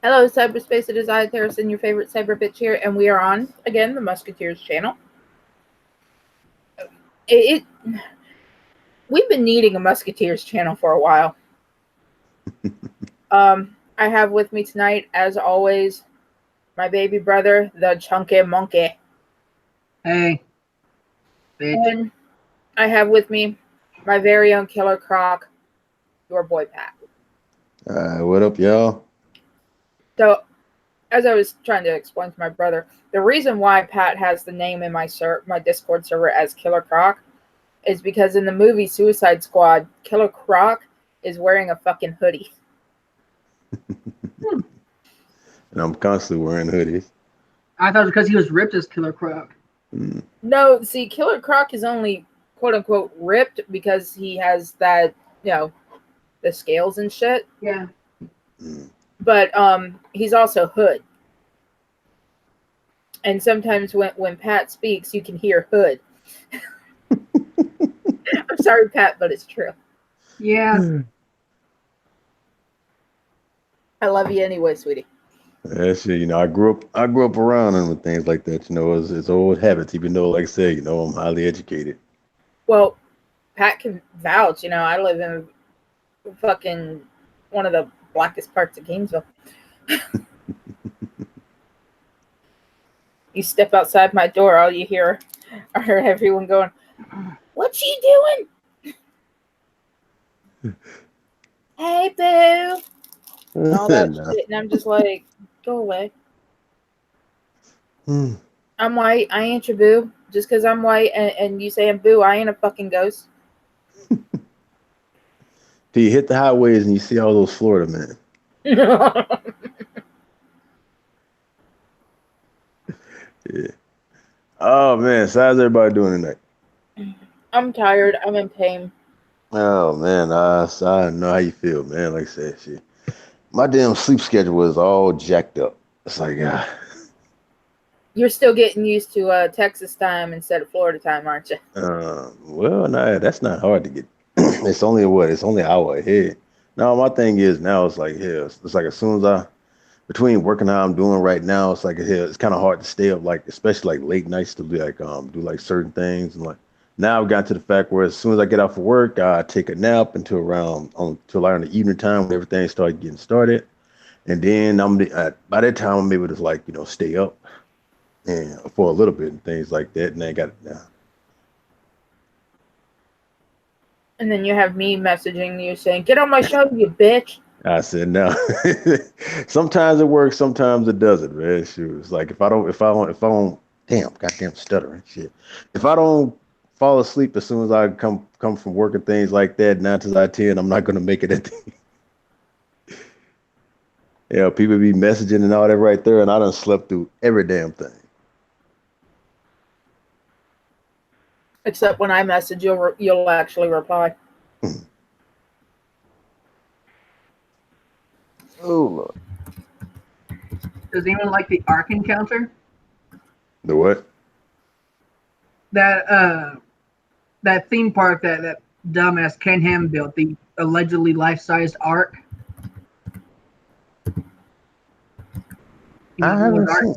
Hello, cyberspace. It is I, Harrison, your favorite cyber bitch here, and we are on again the Musketeers channel. It we've been needing a Musketeers channel for a while. I have with me tonight, as always, my baby brother, the Chunky Monkey. Hey, bitch. And I have with me my very own Killer Croc, your boy Pat. What up, y'all? So, as I was trying to explain to my brother, the reason why Pat has the name in my Discord server as Killer Croc is because in the movie Suicide Squad, Killer Croc is wearing a fucking hoodie. And I'm constantly wearing hoodies. I thought it was because he was ripped as Killer Croc. No, see, Killer Croc is only quote unquote ripped because he has that, the scales and shit. Yeah. But he's also hood. And sometimes when Pat speaks, you can hear hood. I'm sorry, Pat, but it's true. Yeah. I love you anyway, sweetie. Yeah, shit, I grew up around them and things like that. It's old habits. Even though, like I said, I'm highly educated. Well, Pat can vouch. I live in fucking one of the blackest parts of Gainesville. You step outside my door, all you hear are everyone going, "What you doing? Hey, boo!" And all that Nah. shit, and I'm just like, go away. I'm white. I ain't your boo. Just because I'm white and you saying boo, I ain't a fucking ghost. Till you hit the highways and you see all those Florida men. Yeah. Oh man, so how's everybody doing tonight? I'm tired. I'm in pain. Oh man, I know how you feel, man. Like I said, shit, my damn sleep schedule is all jacked up. It's like, You're still getting used to Texas time instead of Florida time, aren't you? well, no, that's not hard to get. It's only what? It's only an hour ahead. Now, my thing is now it's like, yeah, it's like as soon as between working how I'm doing right now, it's like, yeah, it's kind of hard to stay up, like, especially like late nights to be like, do like certain things. And like now I've gotten to the fact where as soon as I get off of work, I take a nap until around the evening time when everything starts getting started. And then by that time, I'm able to like, stay up and for a little bit and things like that. And I got And then you have me messaging you saying, "Get on my show, you bitch." I said no. Sometimes it works, sometimes it doesn't, man. Shoot. It's like if I don't damn, goddamn stuttering shit. If I don't fall asleep as soon as I come from work and things like that, 9 to 10, I'm not gonna make it at the people be messaging and all that right there, and I done slept through every damn thing. Except when I message, you'll actually reply. Oh Lord. Does anyone like the Ark encounter? The what? That theme park that dumbass Ken Ham built, the allegedly life-sized Ark. I haven't seen.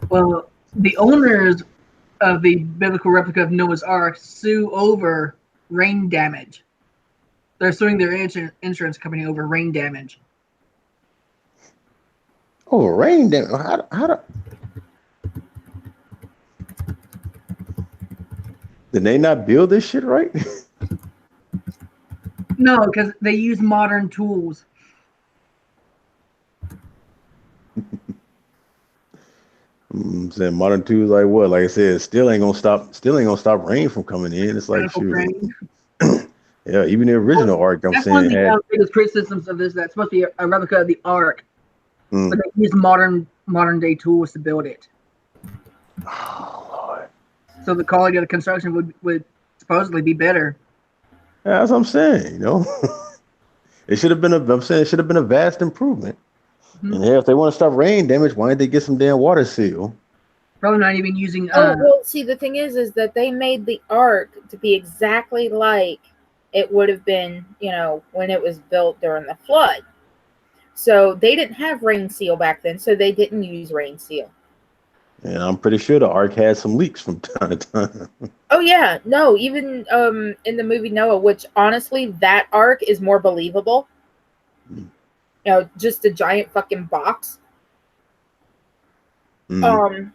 Well, the owners of the biblical replica of Noah's Ark sue over rain damage. They're suing their insurance company over rain damage. Oh, rain damage. How do did they not build this shit right? No, because they use modern tools. Saying modern tools like what? Like I said, still ain't gonna stop rain from coming in. It's like shoot. Yeah, even the original Ark, I'm That's saying one of the had. biggest criticisms of this. That's supposed to be a replica of the Ark, but they use modern day tools to build it. Oh Lord. So the quality of the construction would supposedly be better. Yeah, that's what I'm saying. It should have been I'm saying it should have been a vast improvement. Mm-hmm. And if they want to stop rain damage, why didn't they get some damn water seal? Probably not even using. Well, see, the thing is that they made the Ark to be exactly like it would have been, when it was built during the flood. So they didn't have rain seal back then, so they didn't use rain seal. And I'm pretty sure the ark had some leaks from time to time. Oh yeah, no, even in the movie Noah, which honestly that ark is more believable. Mm. You know, just a giant fucking box. Mm.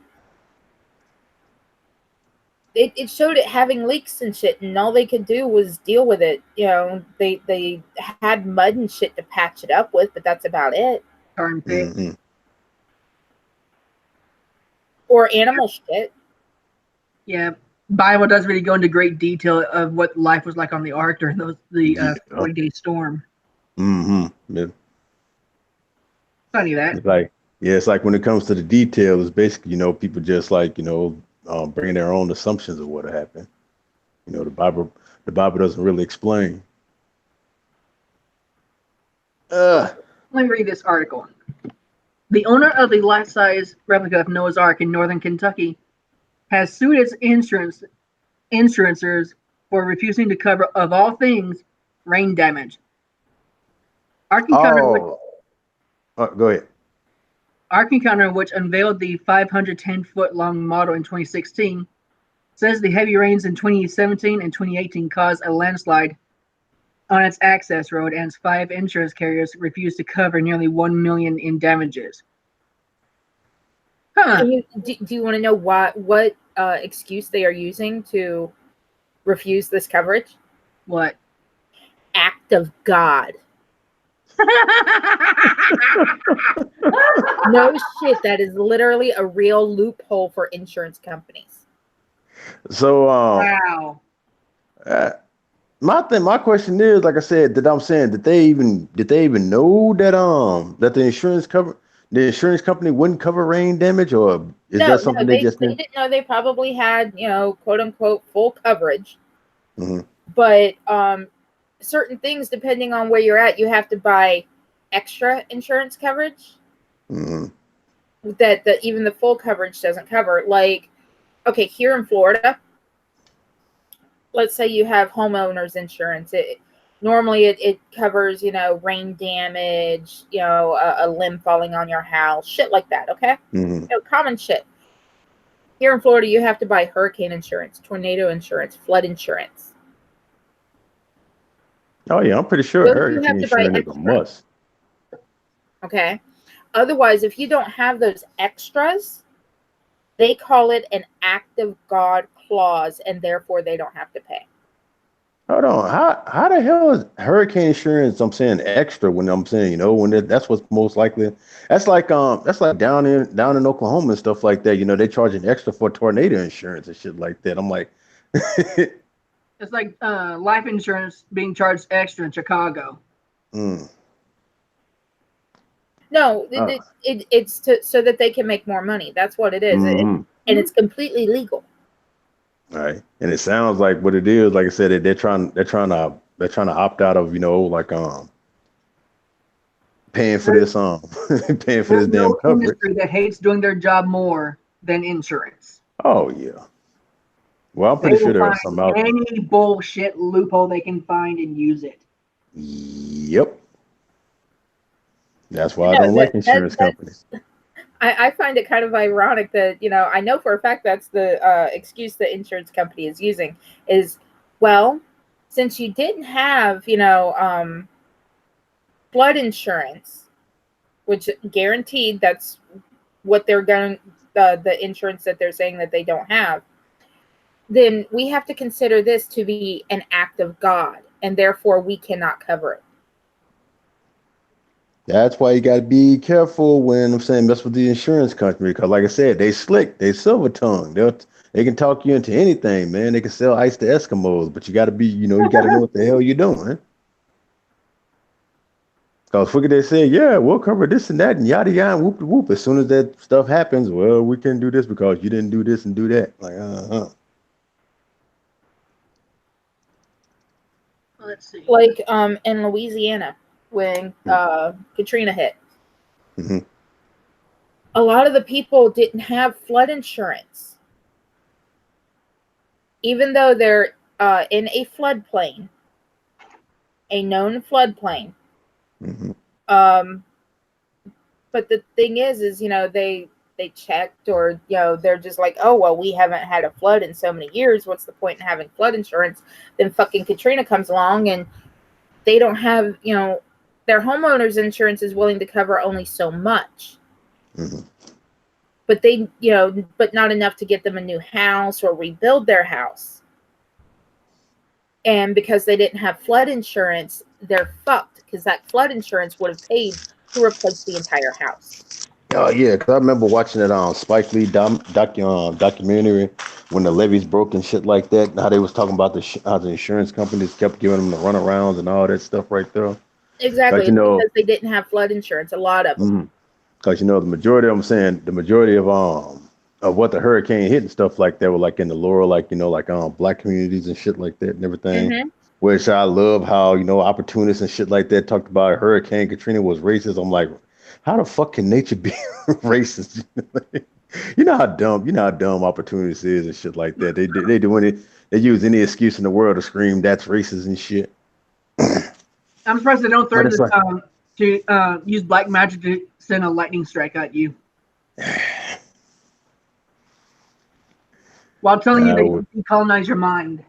It showed it having leaks and shit, and all they could do was deal with it. You know, they had mud and shit to patch it up with, but that's about it. Mm-hmm. Or animal shit. Yeah, Bible does really go into great detail of what life was like on the ark during the 40-day storm. Mm-hmm. Yeah. Funny that. It's like, yeah, it's like when it comes to the details, it's basically, you know, people just like, you know, bringing their own assumptions of what happened. You know, the Bible doesn't really explain. Let me read this article. The owner of the life-size replica of Noah's Ark in northern Kentucky has sued its insurances for refusing to cover, of all things, rain damage. Ark Encounter, Go ahead. Ark Encounter, which unveiled the 510-foot-long model in 2016, says the heavy rains in 2017 and 2018 caused a landslide on its access road, and its 5 insurance carriers refused to cover nearly $1 million in damages. Huh. Do you want to know what excuse they are using to refuse this coverage? What? Act of God. No shit, that is literally a real loophole for insurance companies. So, wow. My question is, like I said, did they even know that that the insurance company wouldn't cover rain damage, or is that something they just didn't know? They probably had, you know, quote unquote full coverage. Mm-hmm. But certain things, depending on where you're at, you have to buy extra insurance coverage. Mm-hmm. That even the full coverage doesn't cover. Like, okay, here in Florida, let's say you have homeowners insurance. Normally it covers, you know, rain damage, you know, a limb falling on your house, shit like that. Okay, Mm-hmm. you know, common shit. Here in Florida, you have to buy hurricane insurance, tornado insurance, flood insurance. Oh yeah, I'm pretty sure hurricane insurance is a must. Okay. Otherwise, if you don't have those extras, they call it an act of God clause, and therefore they don't have to pay. Hold on, how the hell is hurricane insurance? I'm saying extra when I'm saying, you know, when that's what's most likely. That's like down in Oklahoma and stuff like that. You know, they charging extra for tornado insurance and shit like that. I'm like, it's like life insurance being charged extra in Chicago. Mm. No, it's so that they can make more money. That's what it is, Mm-hmm. And it's completely legal. All right, and it sounds like what it is. Like I said, they're trying to opt out of, you know, like paying for this paying for this damn coverage. Industry that hates doing their job more than insurance. Oh yeah. Well, I'm pretty sure there are some out there. Any bullshit loophole they can find and use it. Yep. That's why I don't like insurance companies. I find it kind of ironic that, you know, I know for a fact that's the excuse the insurance company is using is, well, since you didn't have, you know, flood insurance, which guaranteed that's what they're going, the insurance that they're saying that they don't have, then we have to consider this to be an act of God, and therefore we cannot cover it. That's why you got to be careful when I'm saying mess with the insurance company, because like I said, they slick, they silver tongue. They can talk you into anything, man. They can sell ice to Eskimos, but you got to be, you know, you got to know what the hell you're doing. Because figure they say, yeah, we'll cover this and that and yada yada, whoop de whoop. As soon as that stuff happens, well, we can do this because you didn't do this and do that. Like, Let's see. Like in Louisiana when Katrina hit. Mm-hmm. A lot of the people didn't have flood insurance. Even though they're in a floodplain, a known floodplain, Mm-hmm. but the thing is, they checked, or they're just like, oh well, we haven't had a flood in so many years. What's the point in having flood insurance? Then fucking Katrina comes along, and they don't have, their homeowners insurance is willing to cover only so much. Mm-hmm. But but not enough to get them a new house or rebuild their house. And because they didn't have flood insurance, they're fucked, because that flood insurance would have paid to replace the entire house. Oh yeah, because I remember watching it on Spike Lee documentary when the levees broke and shit like that. And how they was talking about how the insurance companies kept giving them the runarounds and all that stuff right there. Exactly, because they didn't have flood insurance. A lot of them. Because the majority of them saying the majority of what the hurricane hit and stuff like that were like in the lower, like black communities and shit like that and everything. Mm-hmm. Which I love how opportunists and shit like that talked about Hurricane Katrina was racist. I'm like, how the fuck can nature be racist? How dumb opportunists is and shit like that. They do any, they use any excuse in the world to scream that's racist and shit. I'm surprised they don't threaten to use black magic to send a lightning strike at you. While telling you they decolonize your mind.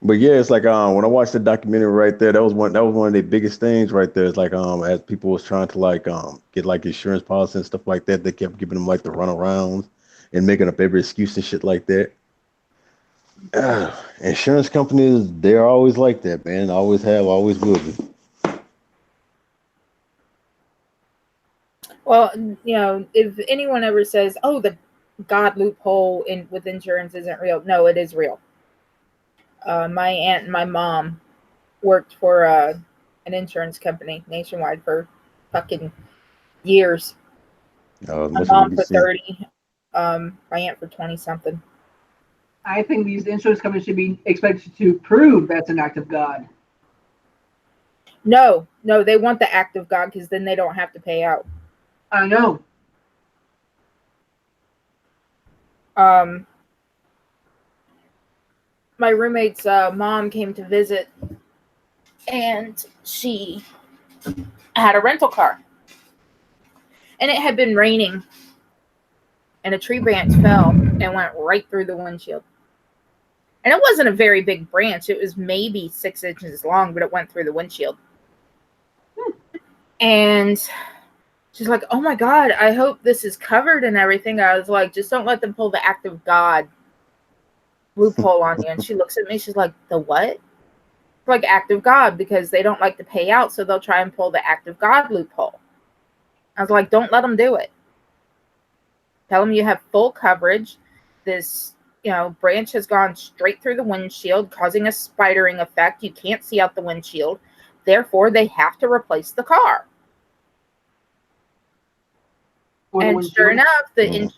But yeah, it's like when I watched the documentary right there, that was one of the biggest things right there. It's like as people was trying to get like insurance policy and stuff like that, they kept giving them like the runarounds and making up every excuse and shit like that. Insurance companies, they're always like that, man. Always have, always will be. Well, if anyone ever says, "Oh, the God loophole with insurance isn't real," no, it is real. My aunt and my mom worked for an insurance company nationwide for fucking years. My mom for 30, my aunt for 20 something. I think these insurance companies should be expected to prove that's an act of God. No, they want the act of God, because then they don't have to pay out. I know. My roommate's mom came to visit, and she had a rental car, and it had been raining, and a tree branch fell and went right through the windshield. And it wasn't a very big branch. It was maybe 6 inches long, but it went through the windshield. And she's like, "Oh my God, I hope this is covered and everything." I was like, "Just don't let them pull the act of God loophole on you." And she looks at me, she's like, "The what?" Like, act of God, because they don't like to pay out, so they'll try and pull the act of God loophole. I was like, "Don't let them do it. Tell them you have full coverage. This, branch has gone straight through the windshield, causing a spidering effect. You can't see out the windshield. Therefore, they have to replace the car." And sure enough, the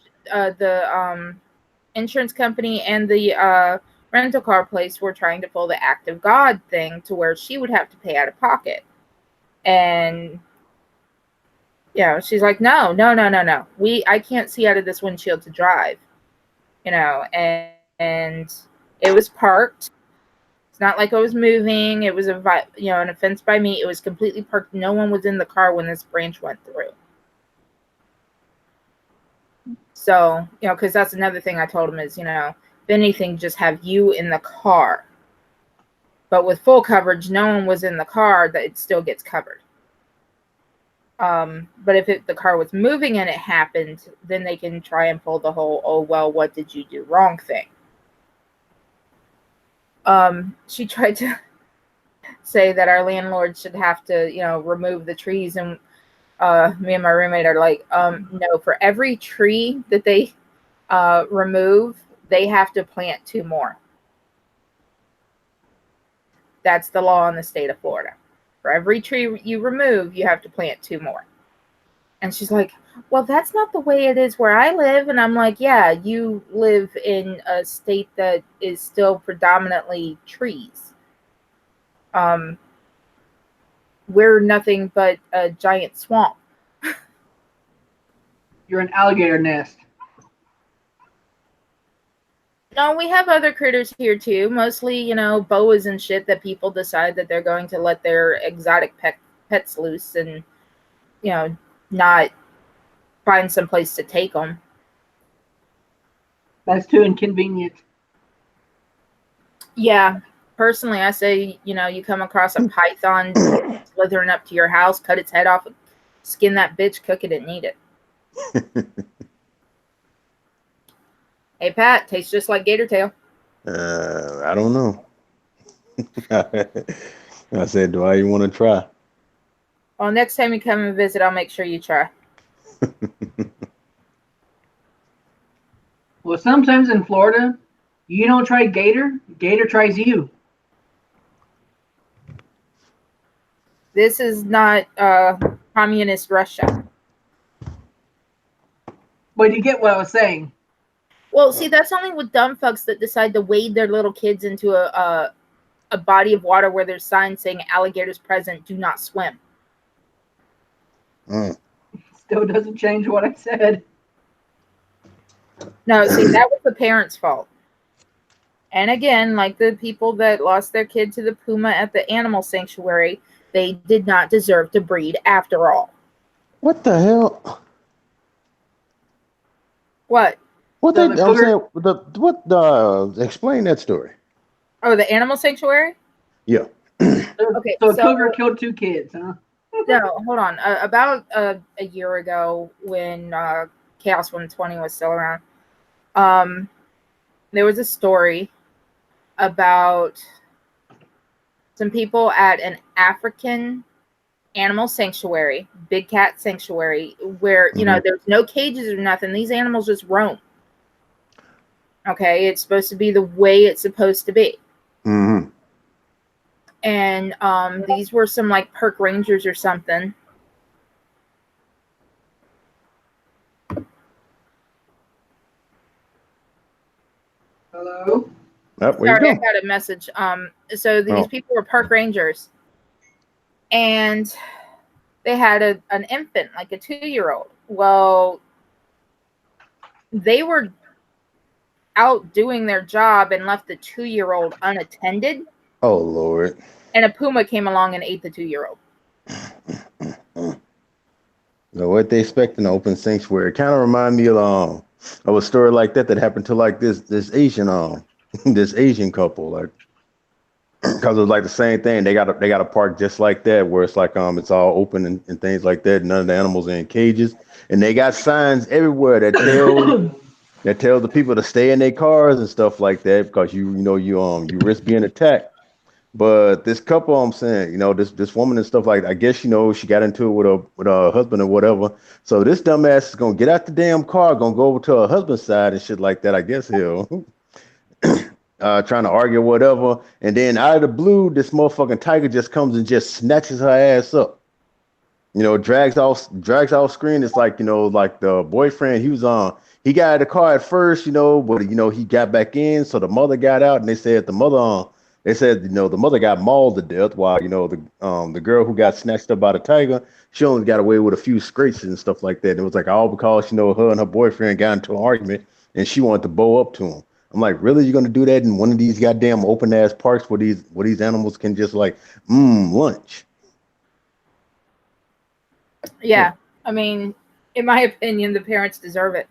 insurance company and the rental car place were trying to pull the act of God thing to where she would have to pay out of pocket. And she's like, no. I can't see out of this windshield to drive. And it was parked. It's not like I was moving. It was an offense by me. It was completely parked. No one was in the car when this branch went through. So, because that's another thing I told him is, if anything, just have you in the car. But with full coverage, no one was in the car, that it still gets covered. But if the car was moving and it happened, then they can try and pull the whole, "Oh, well, what did you do wrong" thing. She tried to say that our landlord should have to, remove the trees, and me and my roommate are like, no, for every tree that they remove, they have to plant 2 more. That's the law in the state of Florida. For every tree you remove, you have to plant 2 more. And she's like, "Well, that's not the way it is where I live." And I'm like, "Yeah, you live in a state that is still predominantly trees. We're nothing but a giant swamp." You're an alligator nest. No, we have other critters here too. Mostly, boas and shit that people decide that they're going to let their exotic pets loose and, not find some place to take them. That's too inconvenient. Yeah. Personally, I say, you come across a python slithering up to your house, cut its head off, skin that bitch, cook it, and eat it. Hey, Pat, tastes just like gator tail. I don't know. I said, do I even want to try? Well, next time you come and visit, I'll make sure you try. Well, sometimes in Florida, you don't try gator, gator tries you. This is not communist Russia. But you get what I was saying. Well, see, that's only with dumb fucks that decide to wade their little kids into a body of water where there's signs saying alligators present, do not swim. Still doesn't change what I said. No, see, that was the parents' fault. And again, like the people that lost their kid to the puma at the animal sanctuary, they did not deserve to breed after all. What the hell? What? What so I'm saying? Explain that story. Oh, the animal sanctuary? Yeah. Okay. So a cougar killed 2 kids, huh? No, hold on. About a year ago, when Chaos 120 was still around, there was a story about some people at an African animal sanctuary, big cat sanctuary, where, there's no cages or nothing. These animals just roam. Okay, it's supposed to be the way it's supposed to be. Mm-hmm. And these were some like park rangers or something. Hello? Sorry, I got a message. So these people were park rangers, and they had an infant, like a 2-year-old. Well, they were out doing their job and left the 2-year-old unattended. Oh, Lord. And a puma came along and ate the 2-year-old. So what they expect in an open sanctuary? Kind of remind me of a story like that happened to like this Asian this Asian couple, like, because it was like the same thing. They got a park just like that where it's like it's all open and things like that. None of the animals are in cages, and they got signs everywhere that tell the people to stay in their cars and stuff like that because you risk being attacked. But this couple, I'm saying, this woman and stuff like that, I guess, she got into it with her husband or whatever. So this dumbass is going to get out the damn car, going to go over to her husband's side and shit like that, I guess he'll. Trying to argue whatever. And then out of the blue, this motherfucking tiger just comes and just snatches her ass up. Drags off screen. It's like, like the boyfriend, he got out of the car at first, but, he got back in. So the mother got out and they said the mother got mauled to death while, the girl who got snatched up by the tiger, she only got away with a few scratches and stuff like that. And it was like all because, her and her boyfriend got into an argument and she wanted to bow up to him. I'm like, really? You're going to do that in one of these goddamn open ass parks where these animals can just like, lunch? Yeah. I mean, in my opinion, the parents deserve it.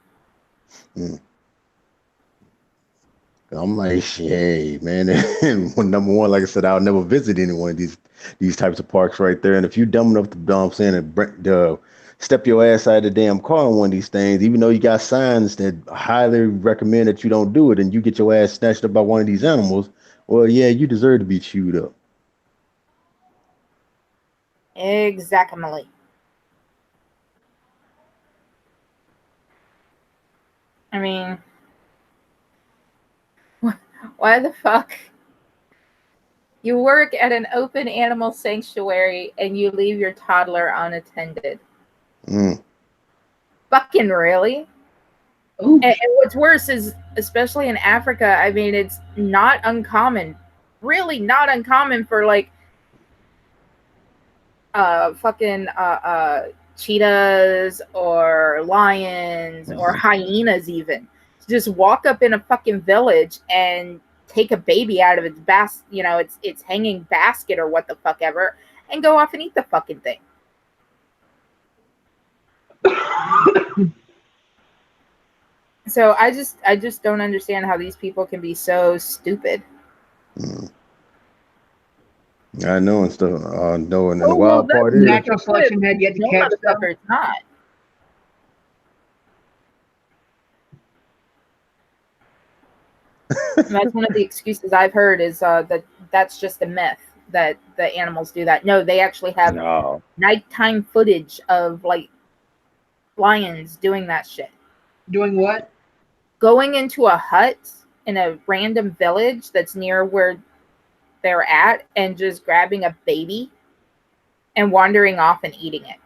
I'm like, hey, man. Number one, like I said, I'll never visit any one of these types of parks right there. And if you're dumb enough to step your ass out of the damn car on one of these things, even though you got signs that highly recommend that you don't do it, and you get your ass snatched up by one of these animals, well, yeah, you deserve to be chewed up. Exactly. I mean, why the fuck? You work at an open animal sanctuary and you leave your toddler unattended. Fucking really? And what's worse is, especially in Africa, I mean, it's not uncommon, really not uncommon for like cheetahs or lions or hyenas even to just walk up in a fucking village and take a baby out of its its hanging basket or what the fuck ever, and go off and eat the fucking thing. So I just don't understand how these people can be so stupid. I know and stuff. No, and the Oh, well, wild part is natural selection had yet to no catch them. motherfucker, it's not. And that's one of the excuses I've heard is that that's just a myth that the animals do that. No, they actually have no. nighttime footage of like lions doing that shit. Doing what? Going into a hut in a random village that's near where they're at and just grabbing a baby and wandering off and eating it.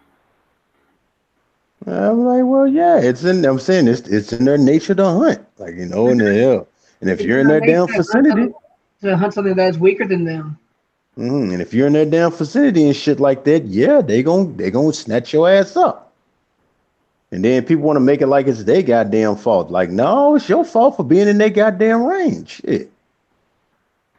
I'm like, well, yeah, I'm saying it's in their nature to hunt, like in the hell. And if you're in their damn vicinity, to hunt something that's weaker than them. and if you're in their damn vicinity and shit like that, yeah, they gonna snatch your ass up. And then people want to make it like it's their goddamn fault. Like, no, it's your fault for being in their goddamn range. Shit.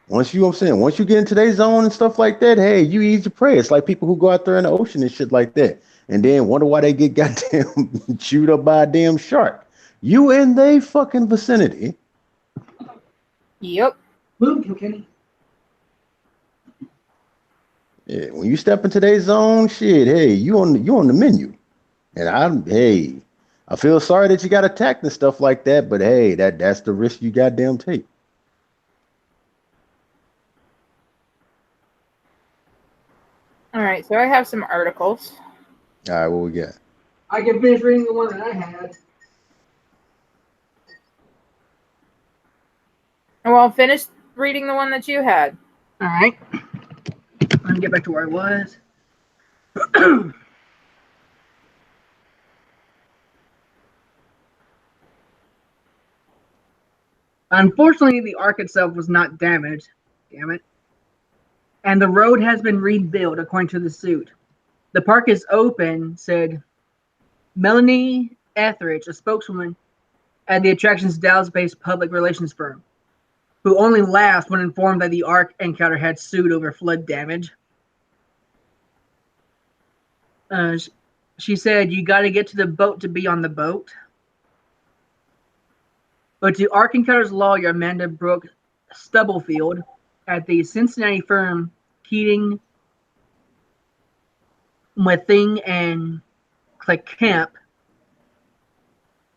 Once you get into their zone and stuff like that, hey, you eat your prey. It's like people who go out there in the ocean and shit like that, and then wonder why they get goddamn chewed up by a damn shark. You in they fucking vicinity. Yep. Move, Kilkenny. Yeah, when you step into their zone, shit, hey, you on the menu. And I feel sorry that you got attacked and stuff like that, but hey, that's the risk you goddamn take. All right, so I have some articles. All right, what we got? I can finish reading the one that I had. Well, finish reading the one that you had. All right. Let me get back to where I was. Unfortunately, the ark itself was not damaged. Damn it. And the road has been rebuilt, according to the suit. The park is open, said Melanie Etheridge, a spokeswoman at the attraction's Dallas-based public relations firm, who only laughed when informed that the ark encounter had sued over flood damage. She said, "You got to get to the boat to be on the boat." But to Ark Encounter's lawyer, Amanda Brooke Stubblefield, at the Cincinnati firm Keating, Mwething, and Camp,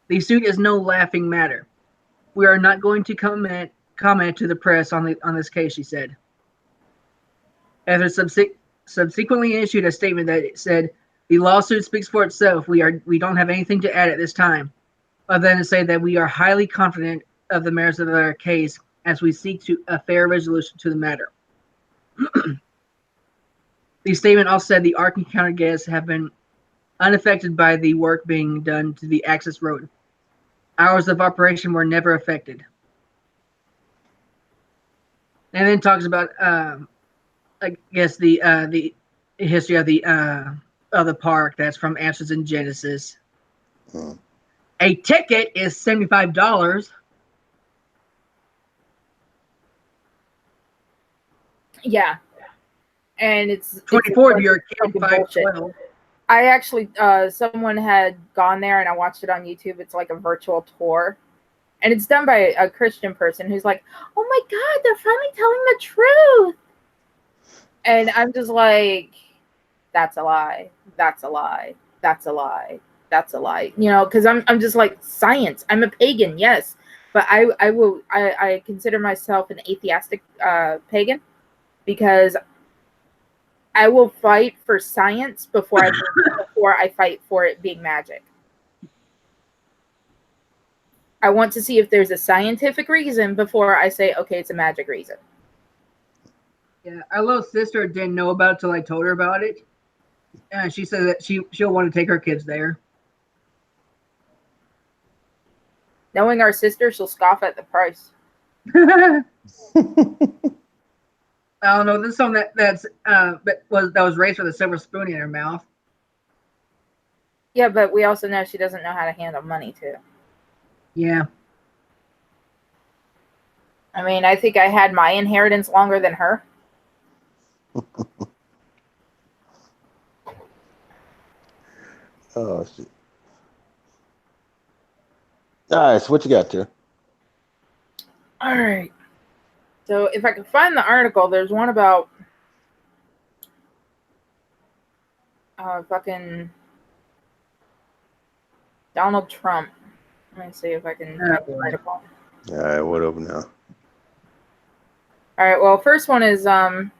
the suit is no laughing matter. We are not going to comment to the press on this case, she said. After subsequently issued a statement that said, "The lawsuit speaks for itself. We don't have anything to add at this time, other than to say that we are highly confident of the merits of our case as we seek a fair resolution to the matter." The statement also said the Ark Encounter guests have been unaffected by the work being done to the access road. Hours of operation were never affected. And then talks about, I guess, the history of the park. That's from Answers in Genesis. A ticket is $75. Yeah, and it's 24 if you're a kid, 512. I actually, someone had gone there and I watched it on YouTube. It's like a virtual tour, and it's done by a Christian person who's like, "Oh my God, they're finally telling the truth," and I'm just like, "That's a lie. That's a lie. That's a lie. That's a lie." You know, because I'm just like, science. I'm a pagan, yes, but I consider myself an atheistic pagan, because I will fight for science before I fight for it being magic. I want to see if there's a scientific reason before I say, okay, it's a magic reason. Yeah, our little sister didn't know about it till I told her about it. And she said that she'll want to take her kids there. Knowing our sister, she'll scoff at the price. I don't know. This is something that was raised with a silver spoon in her mouth. Yeah, but we also know she doesn't know how to handle money too. Yeah. I mean, I think I had my inheritance longer than her. Oh shit. All right, so what you got there? All right. So if I can find the article, there's one about fucking Donald Trump. Let me see if I can find the article. All right, what up now? All right. Well, first one is UT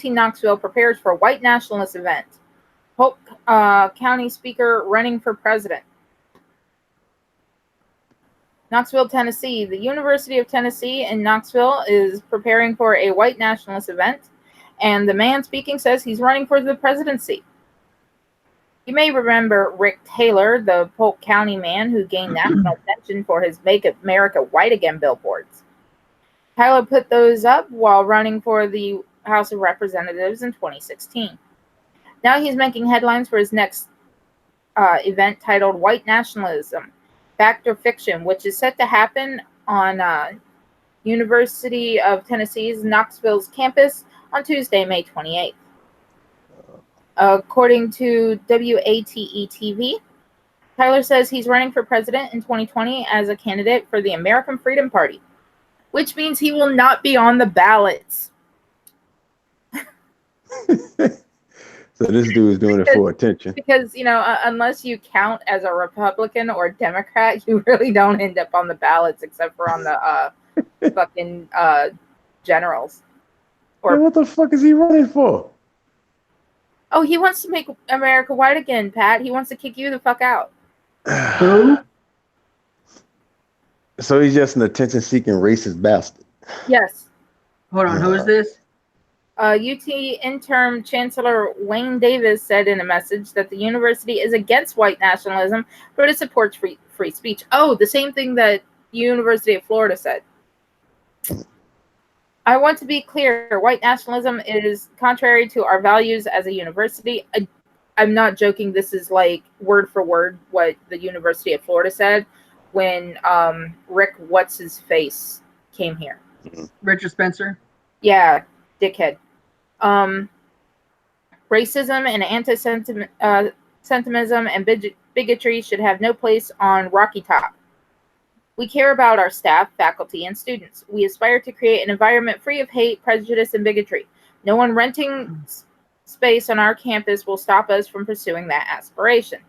Knoxville prepares for white nationalist event. Polk County Speaker running for president. Knoxville, Tennessee. The University of Tennessee in Knoxville is preparing for a white nationalist event, and the man speaking says he's running for the presidency. You may remember Rick Taylor, the Polk County man who gained national attention for his Make America White Again billboards. Tyler put those up while running for the House of Representatives in 2016. Now he's making headlines for his next event titled White Nationalism, Fact or Fiction, which is set to happen on University of Tennessee's Knoxville's campus on Tuesday, May 28th. According to WATE-TV, Tyler says he's running for president in 2020 as a candidate for the American Freedom Party, which means he will not be on the ballots. So this dude is doing it for attention. Because, unless you count as a Republican or Democrat, you really don't end up on the ballots except for on the fucking generals. Or what the fuck is he running for? Oh, he wants to make America white again, Pat. He wants to kick you the fuck out. Who? So he's just an attention-seeking racist bastard. Yes. Hold on, who is this? UT interim Chancellor Wayne Davis said in a message that the university is against white nationalism, but it supports free speech. Oh, the same thing that University of Florida said. I want to be clear. White nationalism is contrary to our values as a university. I'm not joking. This is like word for word what the University of Florida said when Rick What's-His-Face came here. Richard Spencer? Yeah, dickhead. Racism and anti-Semitism and bigotry should have no place on Rocky Top. We care about our staff, faculty, and students. We aspire to create an environment free of hate, prejudice, and bigotry. No one renting space on our campus will stop us from pursuing that aspiration.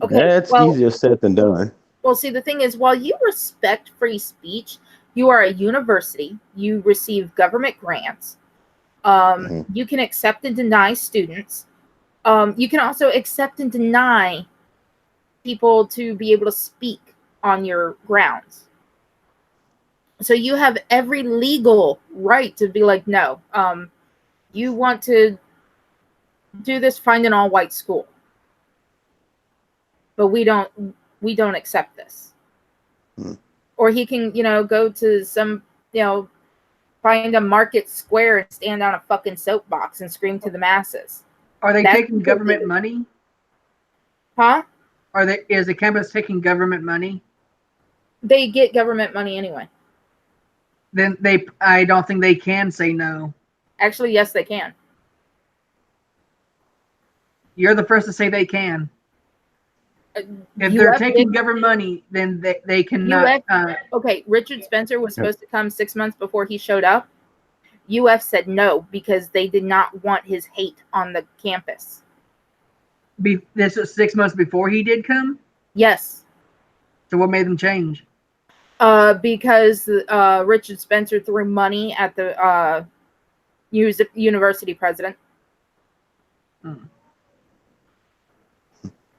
Okay, that's easier said than done. Well, see, the thing is, while you respect free speech, you are a university. You receive government grants. You can accept and deny students. You can also accept and deny people to be able to speak on your grounds. So you have every legal right to be like, no, you want to do this, find an all-white school. But we don't accept this. Or he can, go to some, find a market square and stand on a fucking soapbox and scream to the masses. Are they taking government money? Huh? Is the campus taking government money? They get government money anyway. Then I don't think they can say no. Actually, yes, they can. You're the first to say they can. If they're taking government money, then they cannot. Okay, Richard Spencer was supposed to come 6 months before he showed up. UF said no because they did not want his hate on the campus. This was 6 months before he did come? Yes. So what made them change? Because Richard Spencer threw money at the university president.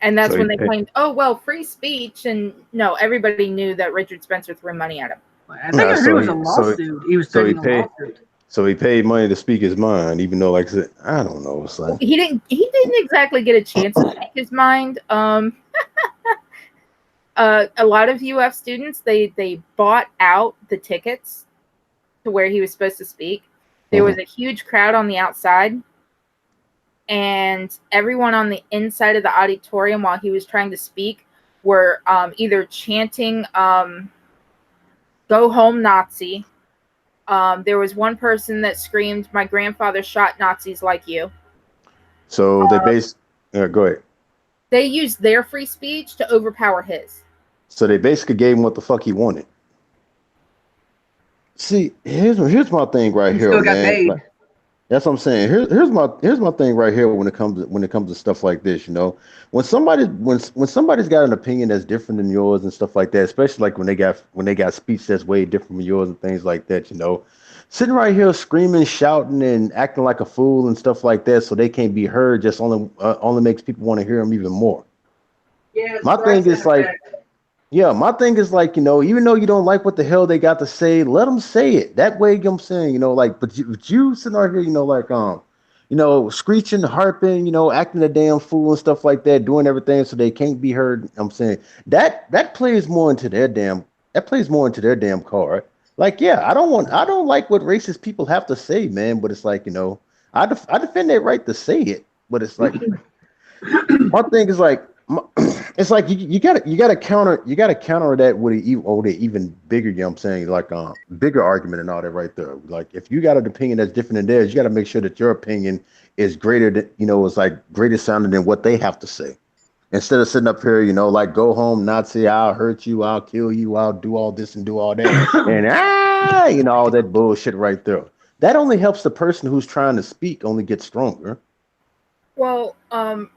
And that's when they claimed, oh, well, free speech. And no, everybody knew that Richard Spencer threw money at him. I think I heard it was a lawsuit. He was threatening a lawsuit. So he paid money to speak his mind, even though, like I said, I don't know. It's like, he didn't exactly get a chance to speak his mind. A lot of UF students, they bought out the tickets to where he was supposed to speak. There was a huge crowd on the outside. And everyone on the inside of the auditorium while he was trying to speak were either chanting, "Go home, Nazi." There was one person that screamed, "My grandfather shot Nazis like you." So they base. Go ahead. They used their free speech to overpower his. So they basically gave him what the fuck he wanted. See, here's my thing right He here, still got man. paid. Like, that's what I'm saying. Here's my thing right here when it comes to stuff like this. You know, when somebody's got an opinion that's different than yours and stuff like that, especially like when they got speech that's way different from yours and things like that. You know, sitting right here screaming, shouting, and acting like a fool and stuff like that, so they can't be heard, just only makes people want to hear them even more. Yeah, it's My thing price and is like, effect. yeah, my thing is like, you know, even though you don't like what the hell they got to say, let them say it. That way, you know what I'm saying, you know, like, but you sitting out here, you know, like, screeching, harping, you know, acting a damn fool and stuff like that, doing everything so they can't be heard. I'm saying that plays more into their damn card. Like, yeah, I don't like what racist people have to say, man, but it's like, you know, I defend their right to say it, but it's like, my thing is like, it's like you gotta counter that with an even bigger, you know what I'm saying, like bigger argument and all that right there. Like if you got an opinion that's different than theirs, you got to make sure that your opinion is greater than, you know, it's like greater sounding than what they have to say. Instead of sitting up here, you know, like go home, Nazi, I'll hurt you, I'll kill you, I'll do all this and do all that, and you know, all that bullshit right there. That only helps the person who's trying to speak only get stronger. Well,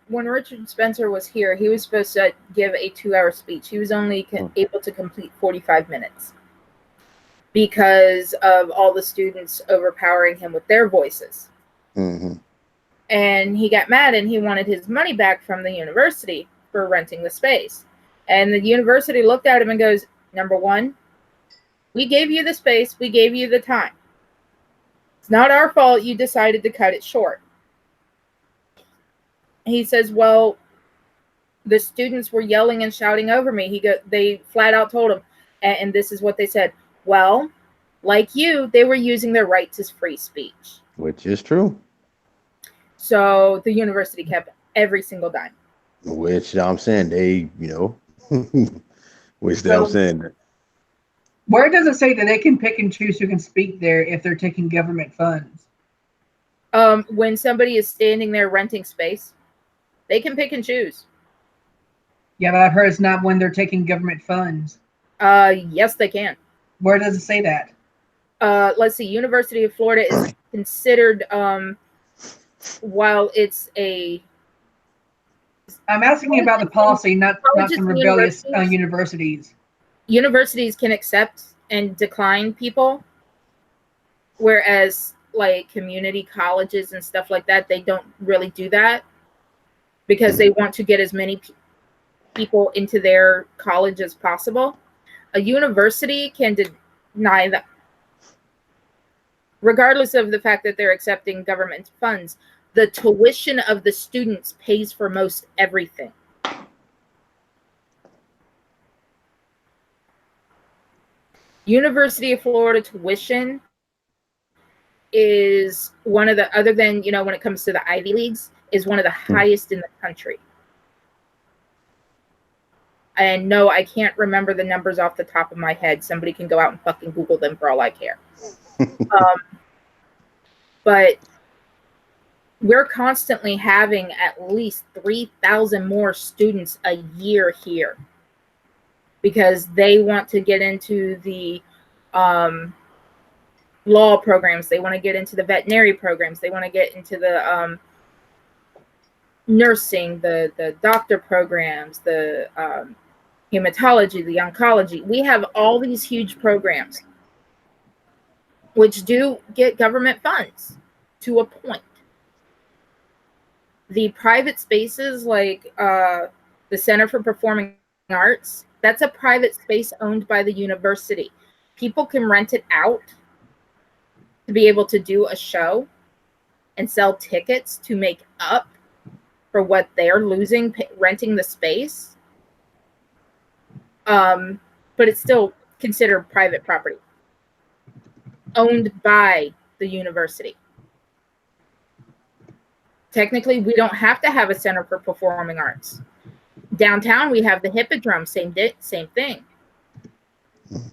when Richard Spencer was here, he was supposed to give a 2-hour speech. He was only able to complete 45 minutes because of all the students overpowering him with their voices. Mm-hmm. And he got mad and he wanted his money back from the university for renting the space. And the university looked at him and goes, number one, we gave you the space, we gave you the time. It's not our fault you decided to cut it short. He says, well, the students were yelling and shouting over me. They flat out told him, and this is what they said. Well, like you, they were using their right to free speech. Which is true. So the university kept every single dime. Which I'm saying they, you know, which I'm So saying. where does it say that they can pick and choose who can speak there if they're taking government funds? When somebody is standing there renting space, they can pick and choose. Yeah, but I've heard it's not when they're taking government funds. Yes, they can. Where does it say that? Let's see. University of Florida is considered, while it's a. I'm asking you about the policy, not some rebellious universities. Universities can accept and decline people, whereas like community colleges and stuff like that, they don't really do that because they want to get as many people into their college as possible. A university can deny that, regardless of the fact that they're accepting government funds. The tuition of the students pays for most everything. University of Florida tuition is one of the, other than, you know, when it comes to the Ivy Leagues, is one of the highest in the country. And no, I can't remember the numbers off the top of my head. Somebody can go out and fucking Google them for all I care. But we're constantly having at least 3,000 more students a year here because they want to get into the law programs. They want to get into the veterinary programs. They want to get into the nursing, the doctor programs, the hematology, the oncology. We have all these huge programs which do get government funds to a point. The private spaces like the Center for Performing Arts, that's a private space owned by the university. People can rent it out to be able to do a show and sell tickets to make up for what they're losing renting the space. But it's still considered private property owned by the university. Technically, we don't have to have a Center for Performing Arts. Downtown, we have the Hippodrome, same thing.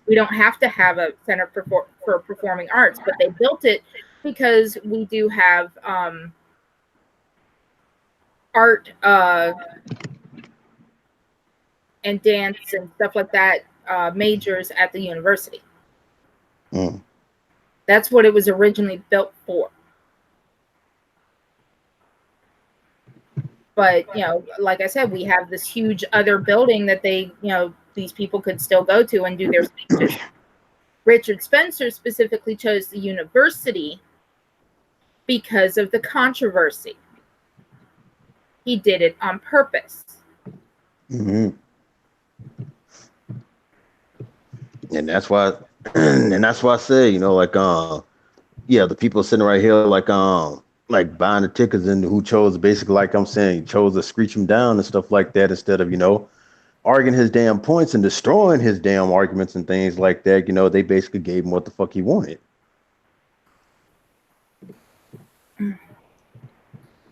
We don't have to have a Center for Performing Arts, but they built it because we do have art and dance and stuff like that majors at the university. Mm. That's what it was originally built for. But, you know, like I said, we have this huge other building that they, you know, these people could still go to and do their speeches. Richard Spencer specifically chose the university because of the controversy. He did it on purpose. Mm-hmm. And that's why, and that's why I say, you know, like, yeah, the people sitting right here, like buying the tickets and who chose basically, like I'm saying, chose to screech him down and stuff like that instead of, you know, arguing his damn points and destroying his damn arguments and things like that. You know, they basically gave him what the fuck he wanted.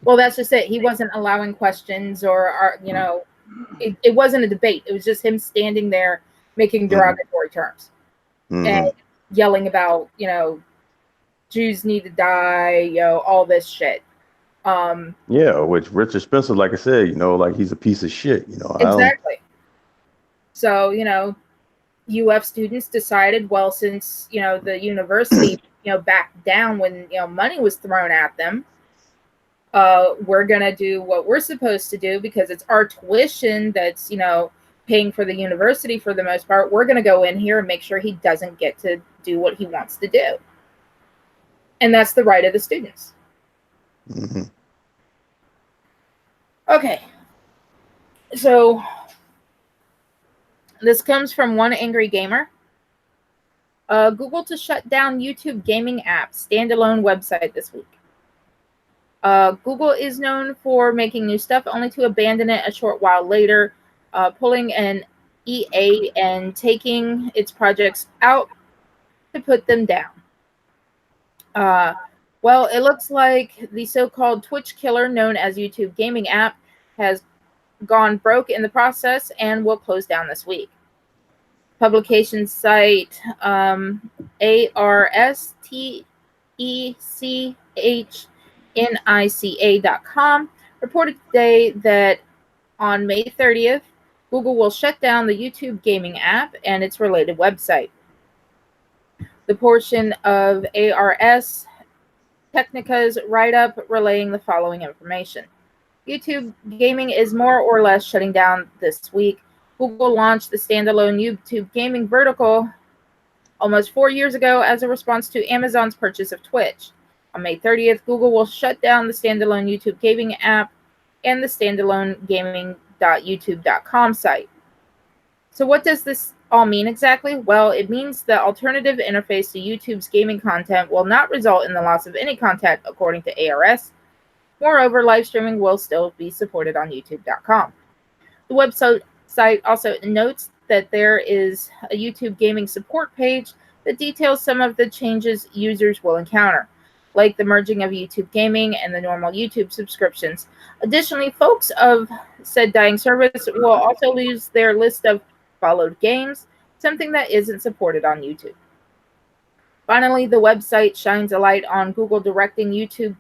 Well, that's just it. He wasn't allowing questions or you know, it wasn't a debate. It was just him standing there making derogatory terms and yelling about, you know, Jews need to die, you know, all this shit. Yeah, which Richard Spencer, like I said, you know, like he's a piece of shit, you know. Exactly. So, you know, UF students decided, well, since, you know, the university, you know, backed down when, you know, money was thrown at them, we're going to do what we're supposed to do because it's our tuition that's, you know, paying for the university for the most part. We're going to go in here and make sure he doesn't get to do what he wants to do. And that's the right of the students. Mm-hmm. Okay. So this comes from one angry gamer. Google to shut down YouTube gaming app standalone website this week. Google is known for making new stuff only to abandon it a short while later, pulling an EA and taking its projects out to put them down. Well, it looks like the so-called Twitch killer known as YouTube gaming app has gone broke in the process and will close down this week. Publication site ARSTECHNICA.com reported today that on May 30th, Google will shut down the YouTube gaming app and its related website. The portion of ARS Technica's write-up relaying the following information. YouTube gaming is more or less shutting down this week. Google launched the standalone YouTube gaming vertical almost 4 years ago as a response to Amazon's purchase of Twitch. On May 30th, Google will shut down the standalone YouTube gaming app and the standalone gaming.youtube.com site. So what does this all mean exactly? Well, it means the alternative interface to YouTube's gaming content will not result in the loss of any content, according to ARS. Moreover, live streaming will still be supported on youtube.com. The website also notes that there is a YouTube gaming support page that details some of the changes users will encounter, like the merging of YouTube gaming and the normal YouTube subscriptions. Additionally, folks of said dying service will also lose their list of followed games, something that isn't supported on YouTube. Finally, the website shines a light on Google directing YouTube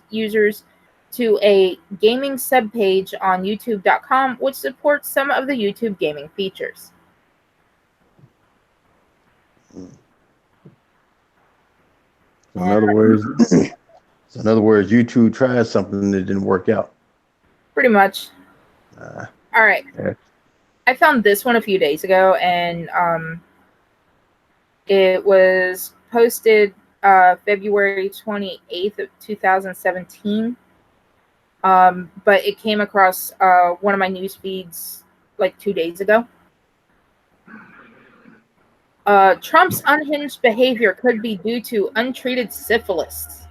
users to a gaming subpage on youtube.com, which supports some of the YouTube gaming features. In other words, YouTube tried something that didn't work out. Pretty much. All right. Yeah. I found this one a few days ago, and it was posted February 28th of 2017. But it came across one of my news feeds like 2 days ago. Trump's unhinged behavior could be due to untreated syphilis.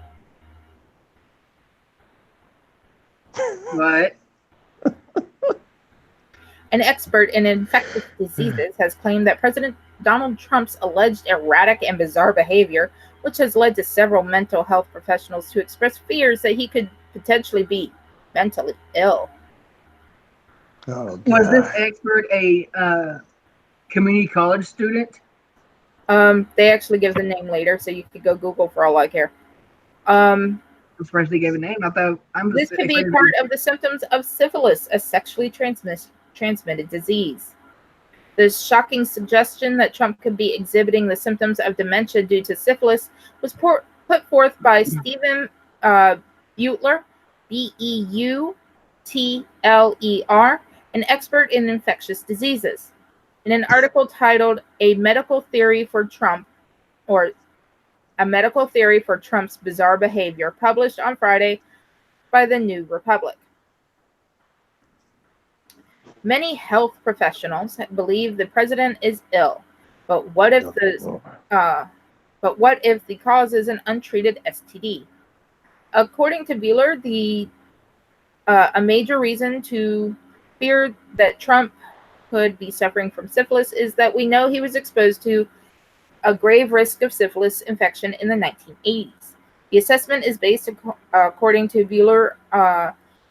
What? An expert in infectious diseases has claimed that President Donald Trump's alleged erratic and bizarre behavior, which has led to several mental health professionals to express fears that he could potentially be mentally ill. Oh, God. Was this expert a community college student? They actually give the name later, so you could go Google for all I care. I'm surprised they gave a name. I thought This could be part of the symptoms of syphilis, a sexually transmitted disease. The shocking suggestion that Trump could be exhibiting the symptoms of dementia due to syphilis was put forth by Stephen Beutler, Beutler, an expert in infectious diseases, in an article titled "A Medical Theory for Trump," or "A Medical Theory for Trump's Bizarre Behavior," published on Friday by the New Republic. Many health professionals believe the president is ill, but what if the cause is an untreated STD? According to Beutler, a major reason to fear that Trump could be suffering from syphilis is that we know he was exposed to a grave risk of syphilis infection in the 1980s. The assessment is based, according to Beutler,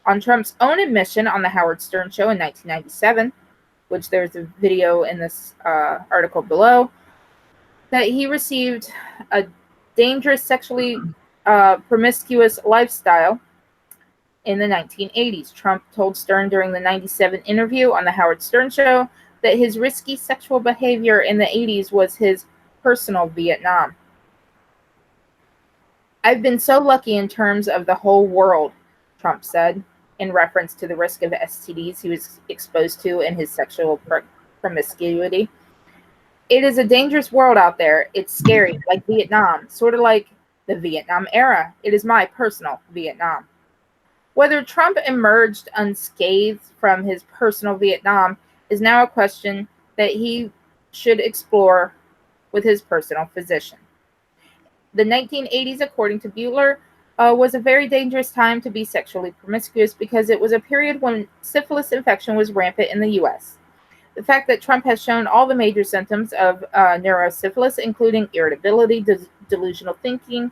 on Trump's own admission on the Howard Stern show in 1997, which there's a video in this article below, that he received a dangerous sexually promiscuous lifestyle in the 1980s. Trump told Stern during the 97 interview on the Howard Stern show that his risky sexual behavior in the 80s was his personal Vietnam. "I've been so lucky in terms of the whole world," Trump said, in reference to the risk of STDs he was exposed to in his sexual promiscuity. "It is a dangerous world out there. It's scary, like Vietnam, sort of like the Vietnam era. It is my personal Vietnam." Whether Trump emerged unscathed from his personal Vietnam is now a question that he should explore with his personal physician. The 1980s, according to Beutler, was a very dangerous time to be sexually promiscuous because it was a period when syphilis infection was rampant in the U.S. The fact that Trump has shown all the major symptoms of neurosyphilis, including irritability, delusional thinking,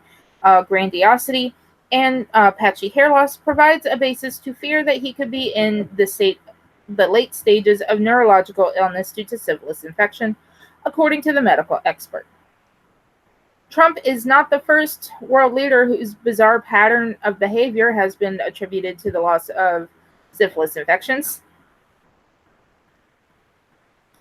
grandiosity, and patchy hair loss, provides a basis to fear that he could be in the late stages of neurological illness due to syphilis infection, according to the medical expert. Trump is not the first world leader whose bizarre pattern of behavior has been attributed to the loss of syphilis infections.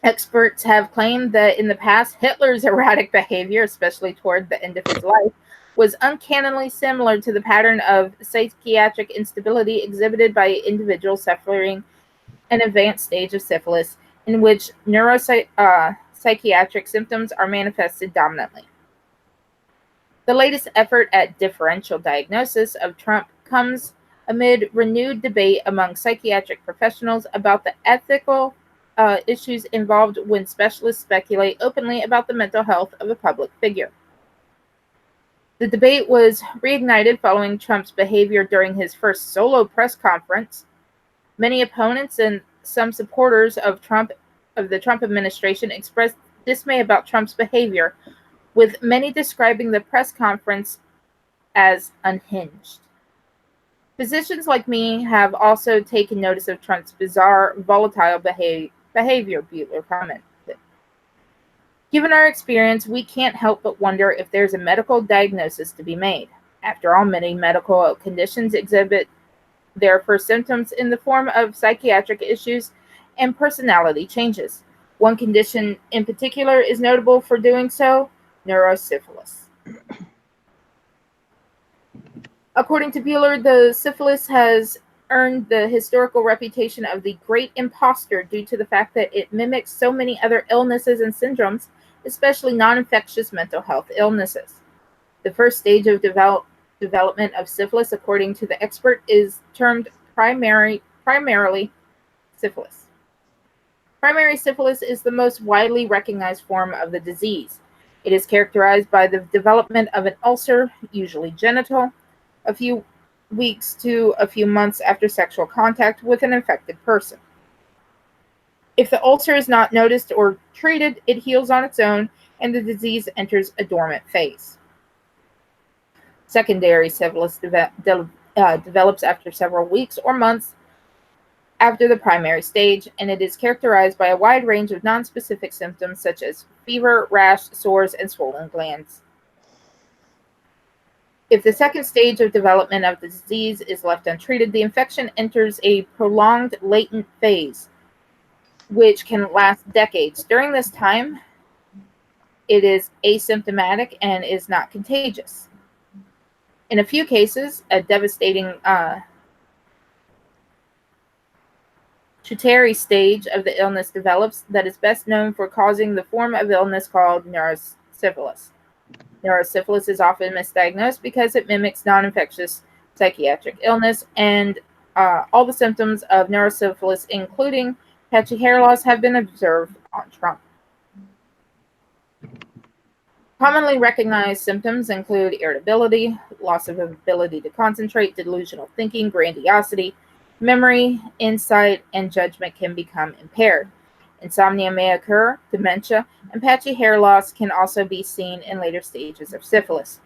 Experts have claimed that in the past, Hitler's erratic behavior, especially toward the end of his life, was uncannily similar to the pattern of psychiatric instability exhibited by individuals suffering an advanced stage of syphilis, in which psychiatric symptoms are manifested dominantly. The latest effort at differential diagnosis of Trump comes amid renewed debate among psychiatric professionals about the ethical issues involved when specialists speculate openly about the mental health of a public figure. The debate was reignited following Trump's behavior during his first solo press conference. Many opponents and some supporters of the Trump administration expressed dismay about Trump's behavior, with many describing the press conference as unhinged. "Physicians like me have also taken notice of Trump's bizarre, volatile behavior," Beutler commented. "Given our experience, we can't help but wonder if there's a medical diagnosis to be made. After all, many medical conditions exhibit their first symptoms in the form of psychiatric issues and personality changes. One condition in particular is notable for doing so: neurosyphilis." According to Beutler, the syphilis has earned the historical reputation of the great imposter due to the fact that it mimics so many other illnesses and syndromes, especially non-infectious mental health illnesses. The first stage of development of syphilis, according to the expert, is termed primarily syphilis. Primary syphilis is the most widely recognized form of the disease. It is characterized by the development of an ulcer, usually genital, a few weeks to a few months after sexual contact with an infected person. If the ulcer is not noticed or treated, it heals on its own and the disease enters a dormant phase. Secondary syphilis develops after several weeks or months after the primary stage, and it is characterized by a wide range of nonspecific symptoms such as fever, rash, sores, and swollen glands. If the second stage of development of the disease is left untreated, the infection enters a prolonged latent phase, which can last decades. During this time, it is asymptomatic and is not contagious. In a few cases, a devastating tertiary stage of the illness develops that is best known for causing the form of illness called neurosyphilis. Neurosyphilis is often misdiagnosed because it mimics non-infectious psychiatric illness, and all the symptoms of neurosyphilis, including patchy hair loss, have been observed on Trump. Commonly recognized symptoms include irritability, loss of ability to concentrate, delusional thinking, grandiosity, memory, insight, and judgment can become impaired. Insomnia may occur, dementia, and patchy hair loss can also be seen in later stages of syphilis.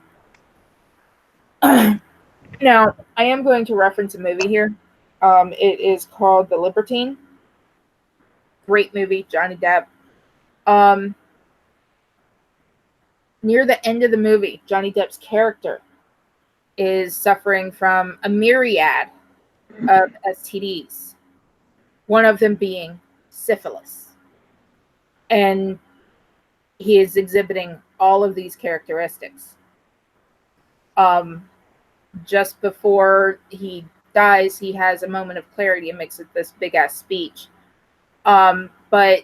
Now, I am going to reference a movie here. It is called The Libertine. Great movie, Johnny Depp. Near the end of the movie, Johnny Depp's character is suffering from a myriad of STDs, one of them being syphilis. And he is exhibiting all of these characteristics. Just before he dies, he has a moment of clarity and makes this big ass speech. But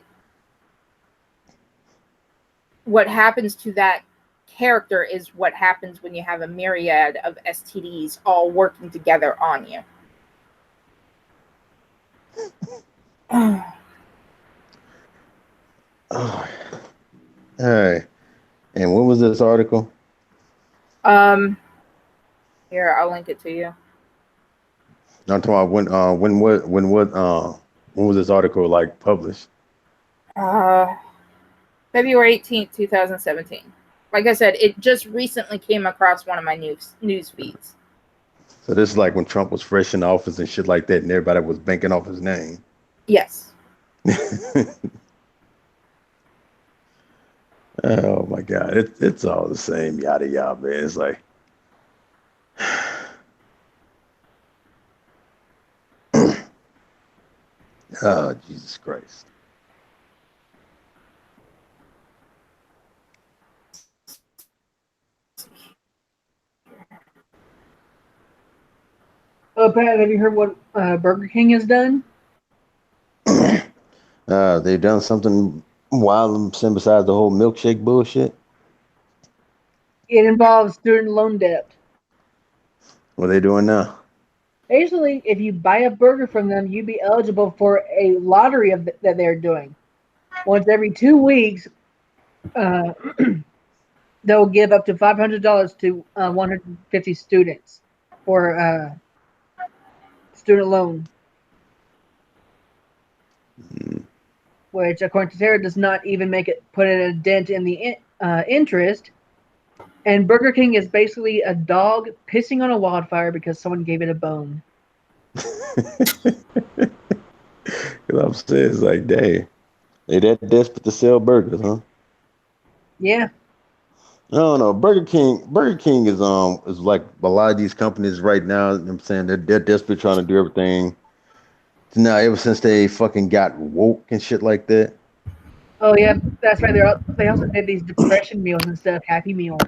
what happens to that character is what happens when you have a myriad of STDs all working together on you. Oh. All right. And when was this article? Here, I'll link it to you. I'm talking about when was this article like published? February 18th, 2017. Like I said, it just recently came across one of my news feeds. So this is like when Trump was fresh in office and shit like that, and everybody was banking off his name. Yes. Oh my God, it's all the same, yada yada, man. It's like, oh Jesus Christ. Oh, Pat, have you heard what Burger King has done? They've done something wild besides the whole milkshake bullshit. It involves student loan debt. What are they doing now? Basically, if you buy a burger from them, you'd be eligible for a lottery that they're doing. Once every 2 weeks, they'll give up to $500 to 150 students for student loan. Which, according to Sarah, does not even put in a dent in the interest. And Burger King is basically a dog pissing on a wildfire because someone gave it a bone. I'm saying, it's like, dang, they that desperate to sell burgers, huh? Yeah. No, no. Burger King is like a lot of these companies right now. You know what I'm saying they're desperately trying to do everything. Now, ever since they fucking got woke and shit like that. Oh yeah, that's right. They also did these depression meals and stuff, happy meals,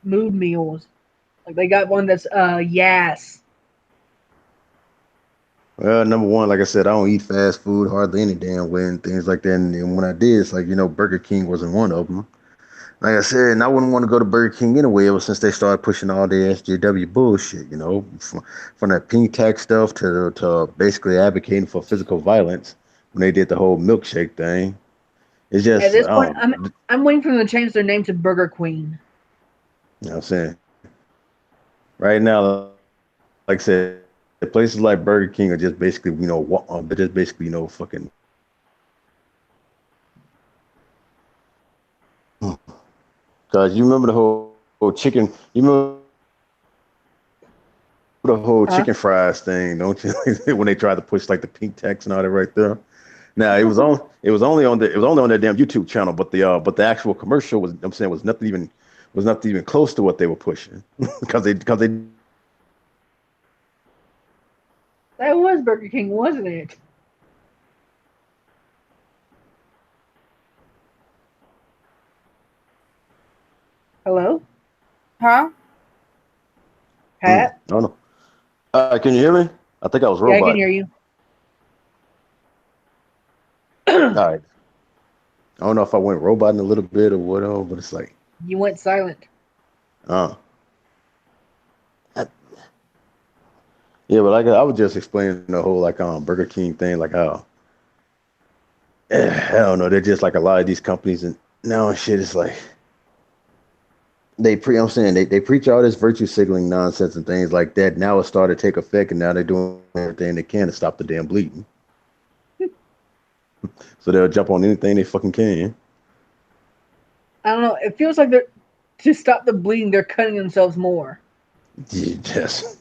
mood meals. Like they got one that's yes. Well, number one, like I said, I don't eat fast food hardly any damn way and things like that. And when I did, it's like, Burger King wasn't one of them. Like I said, and I wouldn't want to go to Burger King anyway ever since they started pushing all the SJW bullshit, from that pink tax stuff to basically advocating for physical violence when they did the whole milkshake thing. It's just, At this point, I'm waiting for them to change their name to Burger Queen. You know what I'm saying? Right now, like I said, places like Burger King are just basically, fucking. Cause you remember the whole chicken, chicken fries thing, don't you? When they tried to push like the pink tax and all that right there. Now it was only on that damn YouTube channel, but the actual commercial was nothing even close to what they were pushing because they That was Burger King, wasn't it? Hello, Huh? Pat? I don't know. Can you hear me? I think I was Yeah, I can robot. hear you. All right. I don't know if I went robot in a little bit or whatever, but it's like, You went silent. uh, I- yeah, but like I was just explaining the whole like Burger King thing, like how I don't know, they're just like a lot of these companies and now and shit. It's like I'm saying they preach all this virtue signaling nonsense and things like that. Now it's started to take effect, and now they're doing everything they can to stop the damn bleeding. So they'll jump on anything they fucking can. I don't know. It feels like they're to stop the bleeding. They're cutting themselves more. Yes.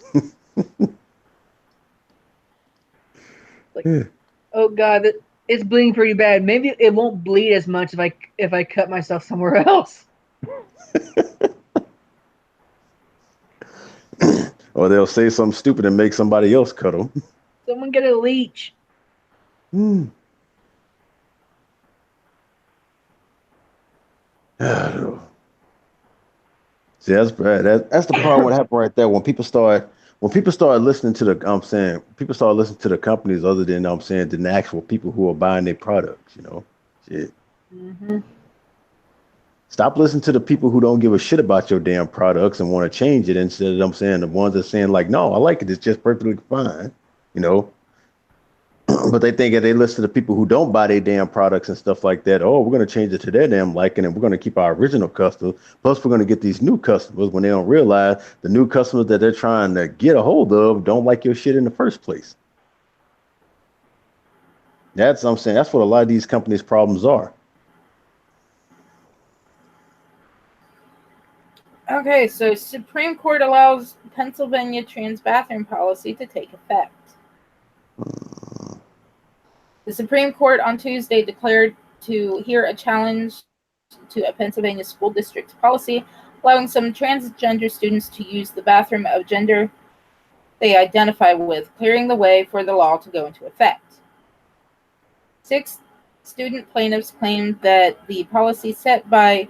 Like, oh god, it's bleeding pretty bad. Maybe it won't bleed as much if I cut myself somewhere else. Or they'll say something stupid and make somebody else cut them. Someone get a leech. See, that's bad. That's the problem. What happened right there when people start listening to people start listening to the companies other than than the actual people who are buying their products. Shit. Mm-hmm. Stop listening to the people who don't give a shit about your damn products and want to change it instead of the ones that saying like, no, I like it. It's just perfectly fine. You know. But they think if they listen to the people who don't buy their damn products and stuff like that, oh, we're going to change it to their damn liking and we're going to keep our original customers. Plus, we're going to get these new customers when they don't realize the new customers that they're trying to get a hold of don't like your shit in the first place. That's what I'm saying. That's what a lot of these companies' problems are. Okay, so Supreme Court allows Pennsylvania trans bathroom policy to take effect. The Supreme Court on Tuesday declared to hear a challenge to a Pennsylvania school district's policy allowing some transgender students to use the bathroom of gender they identify with, clearing the way for the law to go into effect. 6 student plaintiffs claimed that the policy set by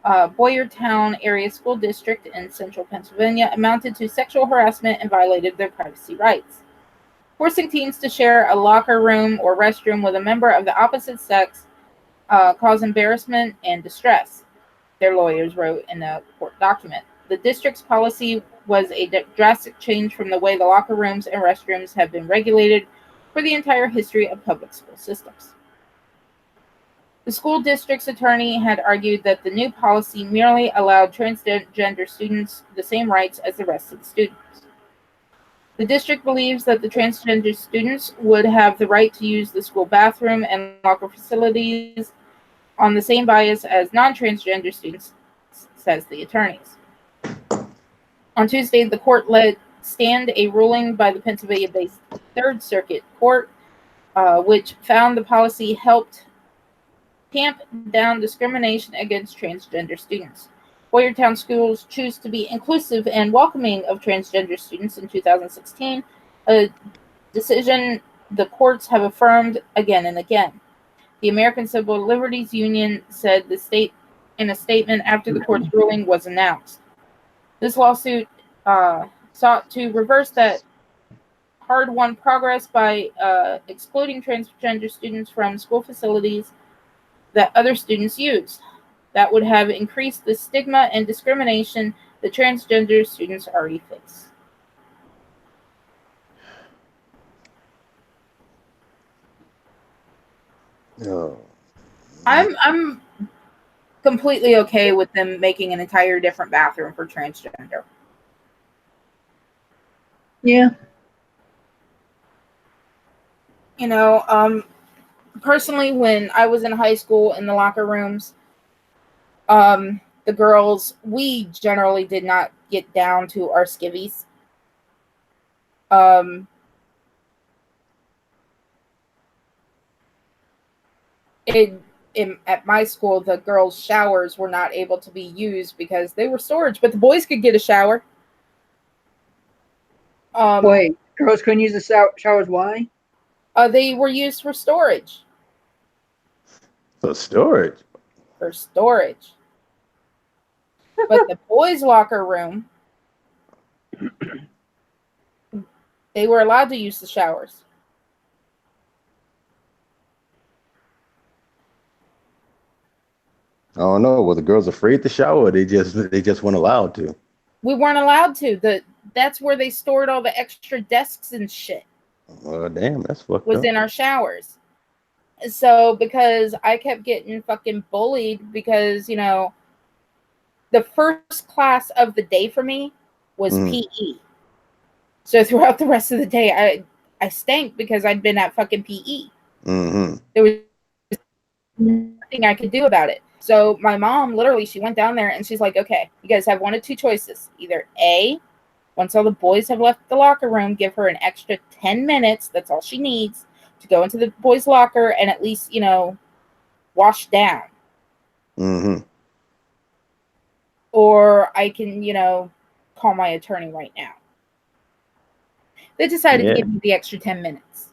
Boyertown Area School District in central Pennsylvania amounted to sexual harassment and violated their privacy rights. Forcing teens to share a locker room or restroom with a member of the opposite sex caused embarrassment and distress, their lawyers wrote in a court document. The district's policy was a drastic change from the way the locker rooms and restrooms have been regulated for the entire history of public school systems. The school district's attorney had argued that the new policy merely allowed transgender students the same rights as the rest of the students. The district believes that the transgender students would have the right to use the school bathroom and locker facilities on the same bias as non-transgender students, says the attorneys. On Tuesday, the court let stand a ruling by the Pennsylvania-based Third Circuit Court, which found the policy helped tamp down discrimination against transgender students. Boyertown schools choose to be inclusive and welcoming of transgender students in 2016, a decision the courts have affirmed again and again. The American Civil Liberties Union said the state in a statement after the court's ruling was announced. This lawsuit sought to reverse that hard-won progress by excluding transgender students from school facilities that other students use. That would have increased the stigma and discrimination that transgender students already face. Oh. I'm completely okay with them making an entire different bathroom for transgender. Yeah. Personally, when I was in high school in the locker rooms, the girls, we generally did not get down to our skivvies. Um, at my school, the girls' showers were not able to be used because they were storage, but the boys could get a shower. Wait, girls couldn't use the showers. Why? They were used for storage. For storage. For storage. But the boys' locker room, they were allowed to use the showers. I don't know. Were the girls afraid to shower? Or they just weren't allowed to. We weren't allowed to. That's where they stored all the extra desks and shit. Oh damn, that's fucked was up. in our showers. So because I kept getting fucking bullied because, you know, the first class of the day for me was PE. So throughout the rest of the day, I stank because I'd been at fucking PE. There was nothing I could do about it. So my mom, literally, she went down there and she's like, okay, you guys have one of two choices. Either A, once all the boys have left the locker room, give her an extra 10 minutes. That's all she needs to go into the boys' locker and at least, you know, wash down. Or I can, you know, call my attorney right now. They decided to give me the extra 10 minutes.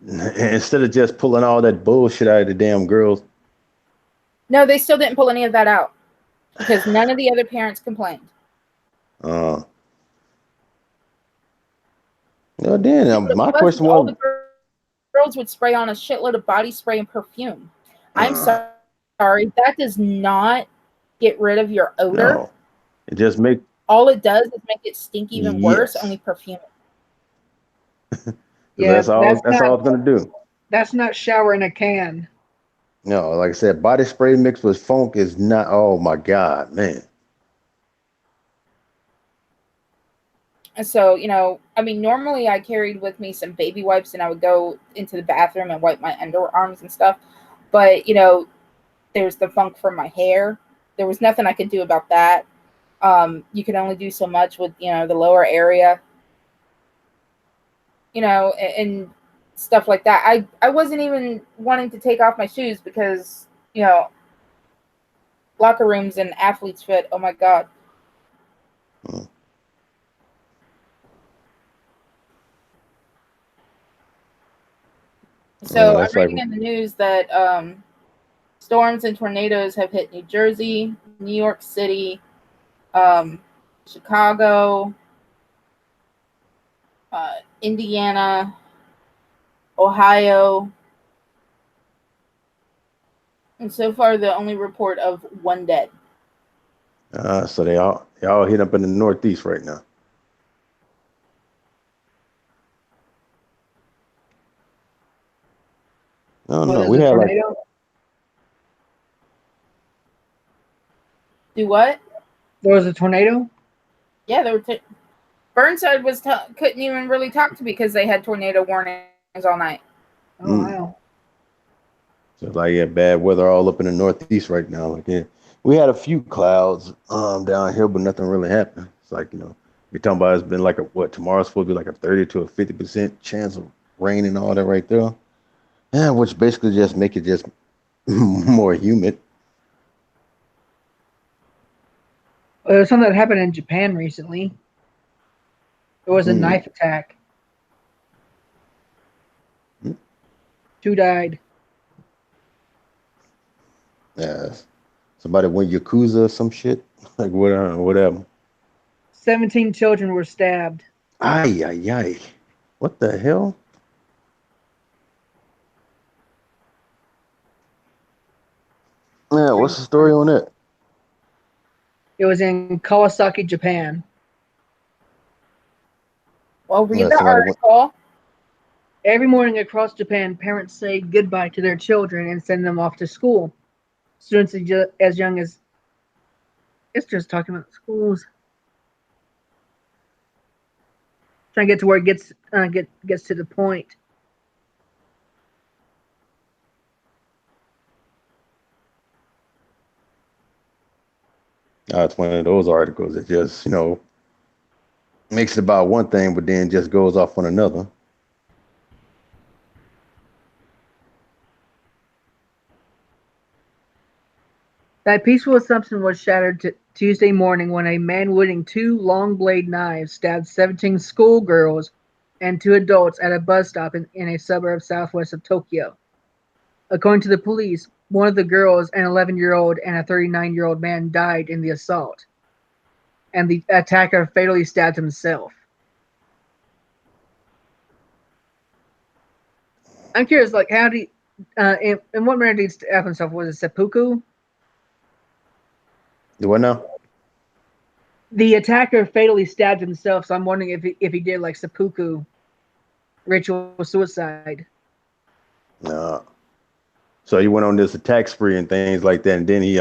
Instead of just pulling all that bullshit out of the damn girls. No, they still didn't pull any of that out because none of the other parents complained. Well, then my question was, all the girls would spray on a shitload of body spray and perfume. I'm sorry, that does not get rid of your odor. No, it just makes all it does is make it stink even worse. Only perfume. Yeah, that's all it's gonna do. That's not shower in a can. No, like I said, body spray mixed with funk is not. Oh my god, man. And so, you know, I mean, normally I carried with me some baby wipes and I would go into the bathroom and wipe my underarms and stuff. But, you know, there's the funk from my hair. There was nothing I could do about that. You can only do so much with, you know, the lower area, you know, and stuff like that. I wasn't even wanting to take off my shoes because, you know, locker rooms and athlete's foot. Oh my God. So I'm reading in the news that storms and tornadoes have hit New Jersey, New York City, Chicago, Indiana, Ohio. And so far, the only report of one dead. So they all hit up in the Northeast right now. No, we had tornado? Do what? There was a tornado? Yeah, there were. Burnside couldn't even really talk to me because they had tornado warnings all night. Oh wow! So like bad weather all up in the Northeast right now. Like we had a few clouds down here, but nothing really happened. It's like, you know, you're talking about it's been like tomorrow's supposed to be like a 30 to a 50% chance of rain and all that right there. Yeah, which basically just make it just more humid. There's something that happened in Japan recently. There was a knife attack. 2 died. Yeah, somebody went Yakuza or some shit. Like whatever. 17 children were stabbed. Ay. What the hell? Yeah, what's the story on that? It was in Kawasaki, Japan. Well, read the article. Every morning across Japan, parents say goodbye to their children and send them off to school. Students as young as... It's just talking about schools. Trying to get to where it gets to the point. It's one of those articles that just, you know, makes it about one thing, but then just goes off on another. That peaceful assumption was shattered Tuesday morning when a man wielding two long blade knives stabbed 17 schoolgirls and two adults at a bus stop in a suburb southwest of Tokyo. According to the police, one of the girls, an 11-year-old and a 39-year-old man, died in the assault, and the attacker fatally stabbed himself. I'm curious, like, how do you, in what manner did he stab himself? Was it seppuku? Do what now? The attacker fatally stabbed himself, so I'm wondering if he did like seppuku ritual suicide. No. So he went on this attack spree and things like that, and then he,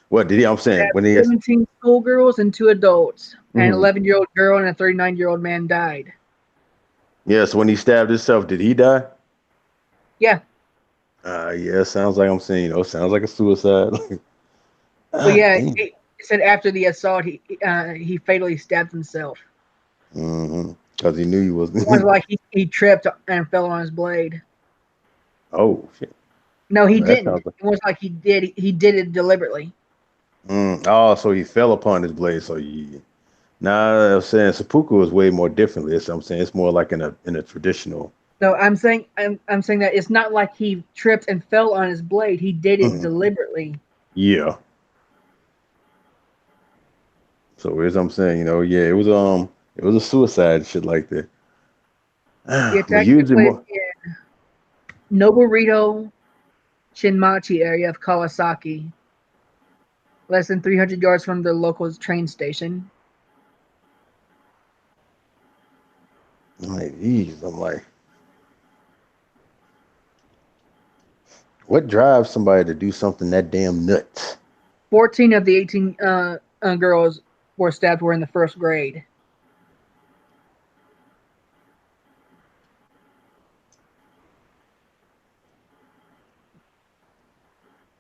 what did he? I'm saying when he 17 schoolgirls and two adults, an 11-year-old girl and a 39-year-old man died. Yeah, so when he stabbed himself, did he die? Yeah. Yeah, sounds like sounds like a suicide. Well, yeah, it said after the assault, he fatally stabbed himself. Because he knew he was. It was like he tripped and fell on his blade. Oh shit! No, he didn't. It was like he did it deliberately. Oh, so he fell upon his blade. So I'm saying seppuku is way more differently. I'm saying it's more like in a traditional. No, I'm saying that it's not like he tripped and fell on his blade. He did it deliberately. Yeah. So as I'm saying, it was a suicide shit like that. The attack took place in Noborito Shinmachi area of Kawasaki, less than 300 yards from the local train station. I'm like, what drives somebody to do something that damn nuts? 14 of the 18 girls were stabbed were in the first grade.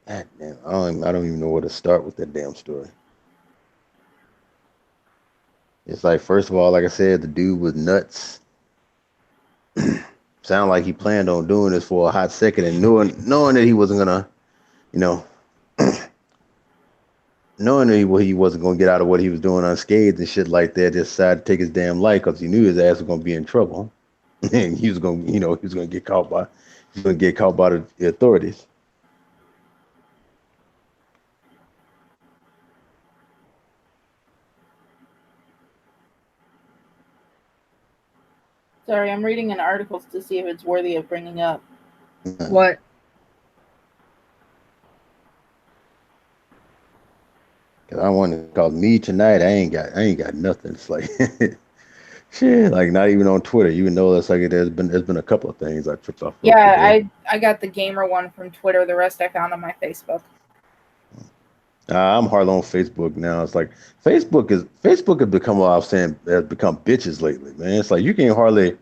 God damn, I don't even know where to start with that damn story. It's like, first of all, like I said, the dude was nuts. Sound like he planned on doing this for a hot second, and knowing that he wasn't gonna, knowing that he wasn't gonna get out of what he was doing unscathed and shit like that, just decided to take his damn life because he knew his ass was gonna be in trouble, and he was gonna get caught by the authorities. Sorry, I'm reading an article to see if it's worthy of bringing up. What? Cause I want to call me tonight. I ain't got nothing. It's like shit, like not even on Twitter. Even though that's like there's been a couple of things I tripped off. Yeah, I got the gamer one from Twitter. The rest I found on my Facebook. I'm hardly on Facebook now. It's like Facebook has become what I was saying, has become bitches lately, man. It's like you can hardly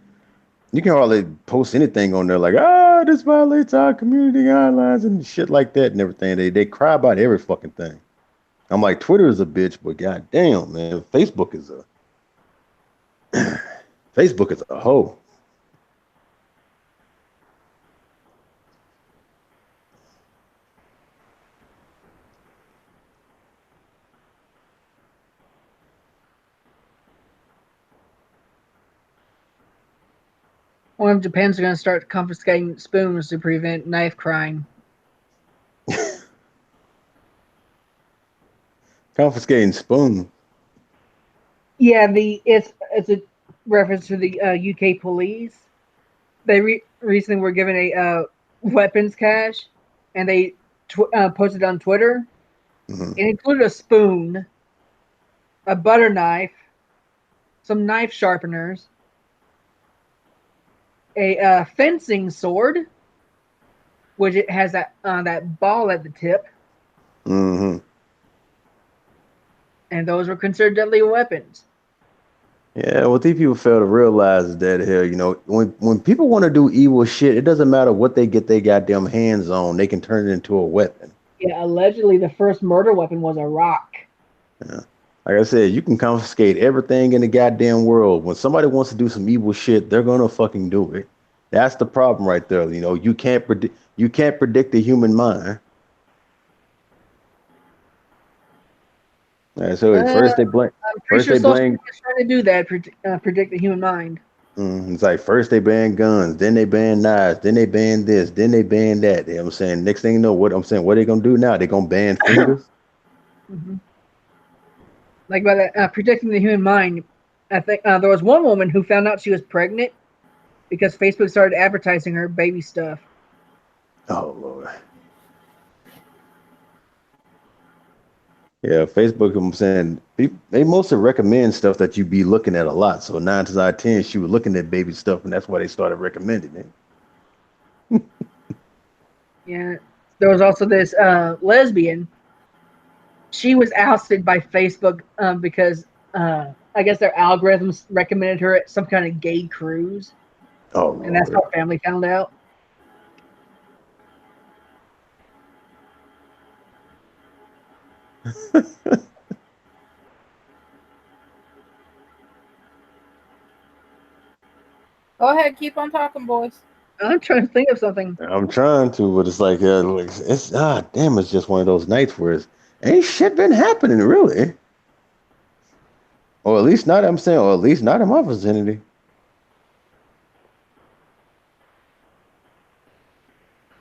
post anything on there like, this violates our community guidelines and shit like that and everything. They cry about every fucking thing. I'm like, Twitter is a bitch, but goddamn, man, Facebook is a hoe. One of Japan's going to start confiscating spoons to prevent knife crime. Confiscating spoons. Yeah, it's a reference to the UK police. They recently were given a weapons cache, and they posted on Twitter. It included a spoon, a butter knife, some knife sharpeners, a fencing sword, which it has that ball at the tip. And those were considered deadly weapons. Yeah, what these people fail to realize is that when people want to do evil shit, it doesn't matter what they get their goddamn hands on, they can turn it into a weapon. Yeah, allegedly the first murder weapon was a rock. Yeah. Like I said, you can confiscate everything in the goddamn world. When somebody wants to do some evil shit, they're gonna fucking do it. That's the problem right there. You can't predict the human mind. So at first they blame. I'm pretty First sure they social blame. media is trying to do that, predict the human mind. It's like first they ban guns, then they ban knives, then they ban this, then they ban that. You know what I'm saying? Next thing you know, what I'm saying, what are they gonna do now? They're gonna ban fingers. Mm-hmm. Like by that, predicting the human mind, I think there was one woman who found out she was pregnant because Facebook started advertising her baby stuff. Oh Lord. Yeah, Facebook. I'm saying they mostly recommend stuff that you be looking at a lot. So 9 times out of 10, she was looking at baby stuff, and that's why they started recommending it. Yeah, there was also this lesbian. She was ousted by Facebook because I guess their algorithms recommended her at some kind of gay cruise, Oh and that's Lord. how family found out. Go ahead, keep on talking, boys. I'm trying to think of something. I'm trying to, but it's like it's damn. It's just one of those nights where ain't shit been happening really, or at least not. I'm saying, or at least not in my vicinity.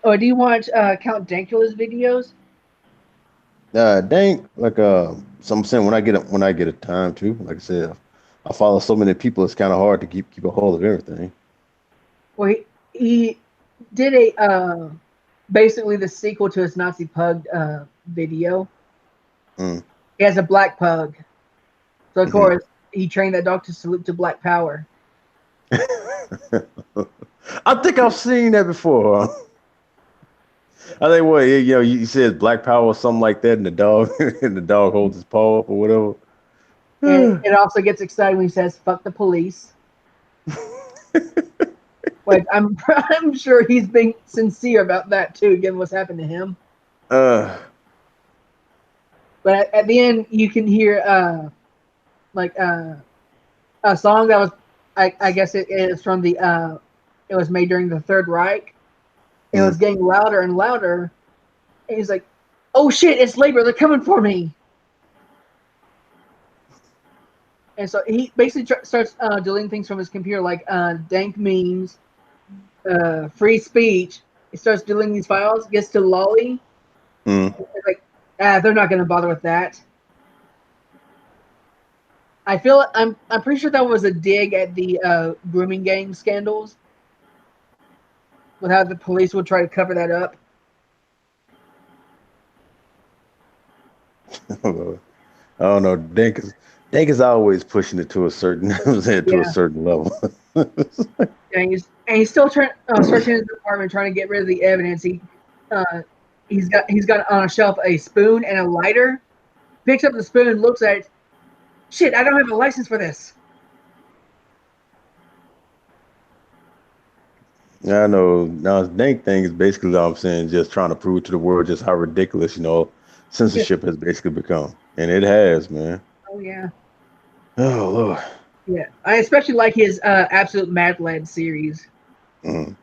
Oh, do you watch Count Dankula's videos? Dang, like so I'm saying when I get a time to, like I said, I follow so many people. It's kind of hard to keep a hold of everything. Well, he did a basically the sequel to his Nazi Pug video. Mm. He has a black pug, so of Hmm. course he trained that dog to salute to Black Power. I think I've seen that before. Huh? I think what you said Black Power or something like that, and the dog and the dog holds his paw up or And whatever. it also gets excited when he says "fuck the police." Like I'm sure he's being sincere about that too, given what's happened to him. uh, But at the end, you can hear like a song that was I guess it is from the it was made during the Third Reich. It was mm. getting louder and louder. And he's like, "Oh shit, it's labor! They're coming for me!" And so he basically starts deleting things from his computer, like dank memes, free speech. He starts deleting these files. Gets to Lolly. Mm. It's like, they're not going to bother with that. I'm pretty sure that was a dig at the grooming gang scandals, with how the police would try to cover that up. I don't know. Dank is always pushing it to a certain to a Yeah, certain level. and he's still searching his apartment, trying to get rid of the evidence. Uh, he's got on a shelf a spoon and a lighter. Picks up the spoon, looks at it. Shit, I don't have a license for this. Yeah, I know. Now, his Dank thing is basically all I'm saying, just trying to prove to the world just how ridiculous, Yeah. censorship has basically become. And it has, man. Oh yeah. Oh, Lord. Yeah, I especially like his Absolute Mad Lad series. Mm.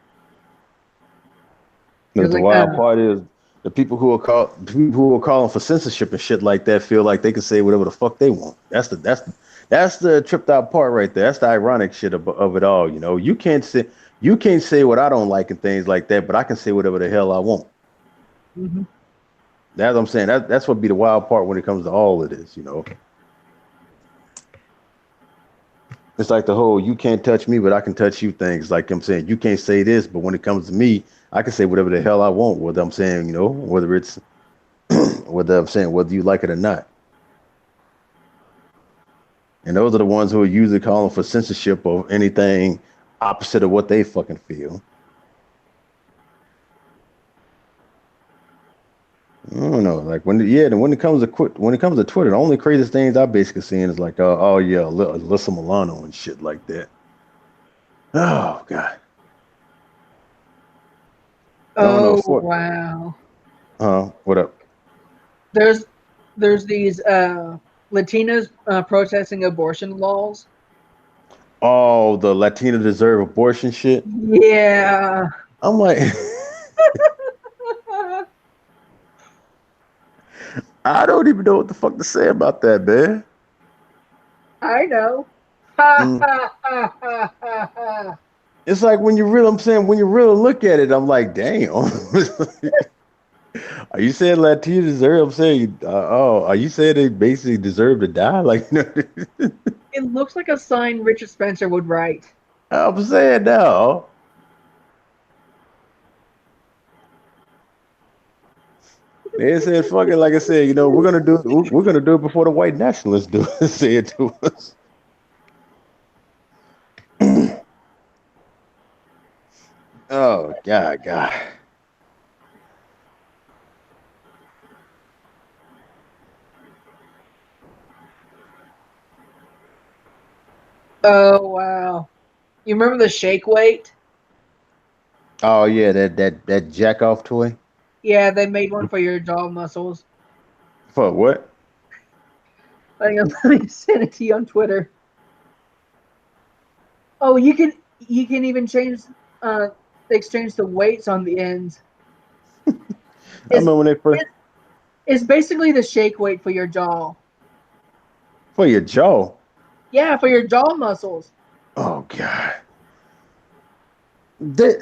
Because The like, wild part is the people who are calling for censorship and shit like that feel like they can say whatever the fuck they want. That's the tripped out part right there. That's the ironic shit of it all. You can't say what I don't like and things like that, but I can say whatever the hell I want. mm-hmm. That's what I'm saying. That's what be the wild part when it comes to all of this. It's like the whole "you can't touch me, but I can touch you" things. Like I'm saying, you can't say this, but when it comes to me, I can say whatever the hell I want. Whether I'm saying, whether it's whether I'm saying whether you like it or not. And those are the ones who are usually calling for censorship of anything opposite of what they fucking feel. I don't know. Like when it comes to Twitter, the only craziest things I basically seeing is like, oh yeah, Alyssa Milano and shit like that. Oh God. I don't know. Oh wow. What up? There's these Latinas protesting abortion laws. Oh, the Latina deserve abortion shit. Yeah. I'm like, I don't even know what the fuck to say about that, man. I know. Ha Mm. ha ha ha ha ha. It's like when you really, I'm saying, when you really look at it, I'm like, damn. Are you saying Latinos deserve? I'm saying, are you saying they basically deserve to die? Like, It looks like a sign Richard Spencer would write. I'm saying now. They said, "Fuck it." Like I said, we're gonna do it before the white nationalists do it. Say it to us. Oh God. Oh wow! You remember the shake weight? Oh yeah, that jack off toy. Yeah, they made one for your jaw muscles. For what? Let me send it to you on Twitter. Oh, you can even change exchange the weights on the ends. I It's remember when they first it's basically the shake weight for your jaw. for your jaw. Yeah, for your jaw muscles. Oh God. These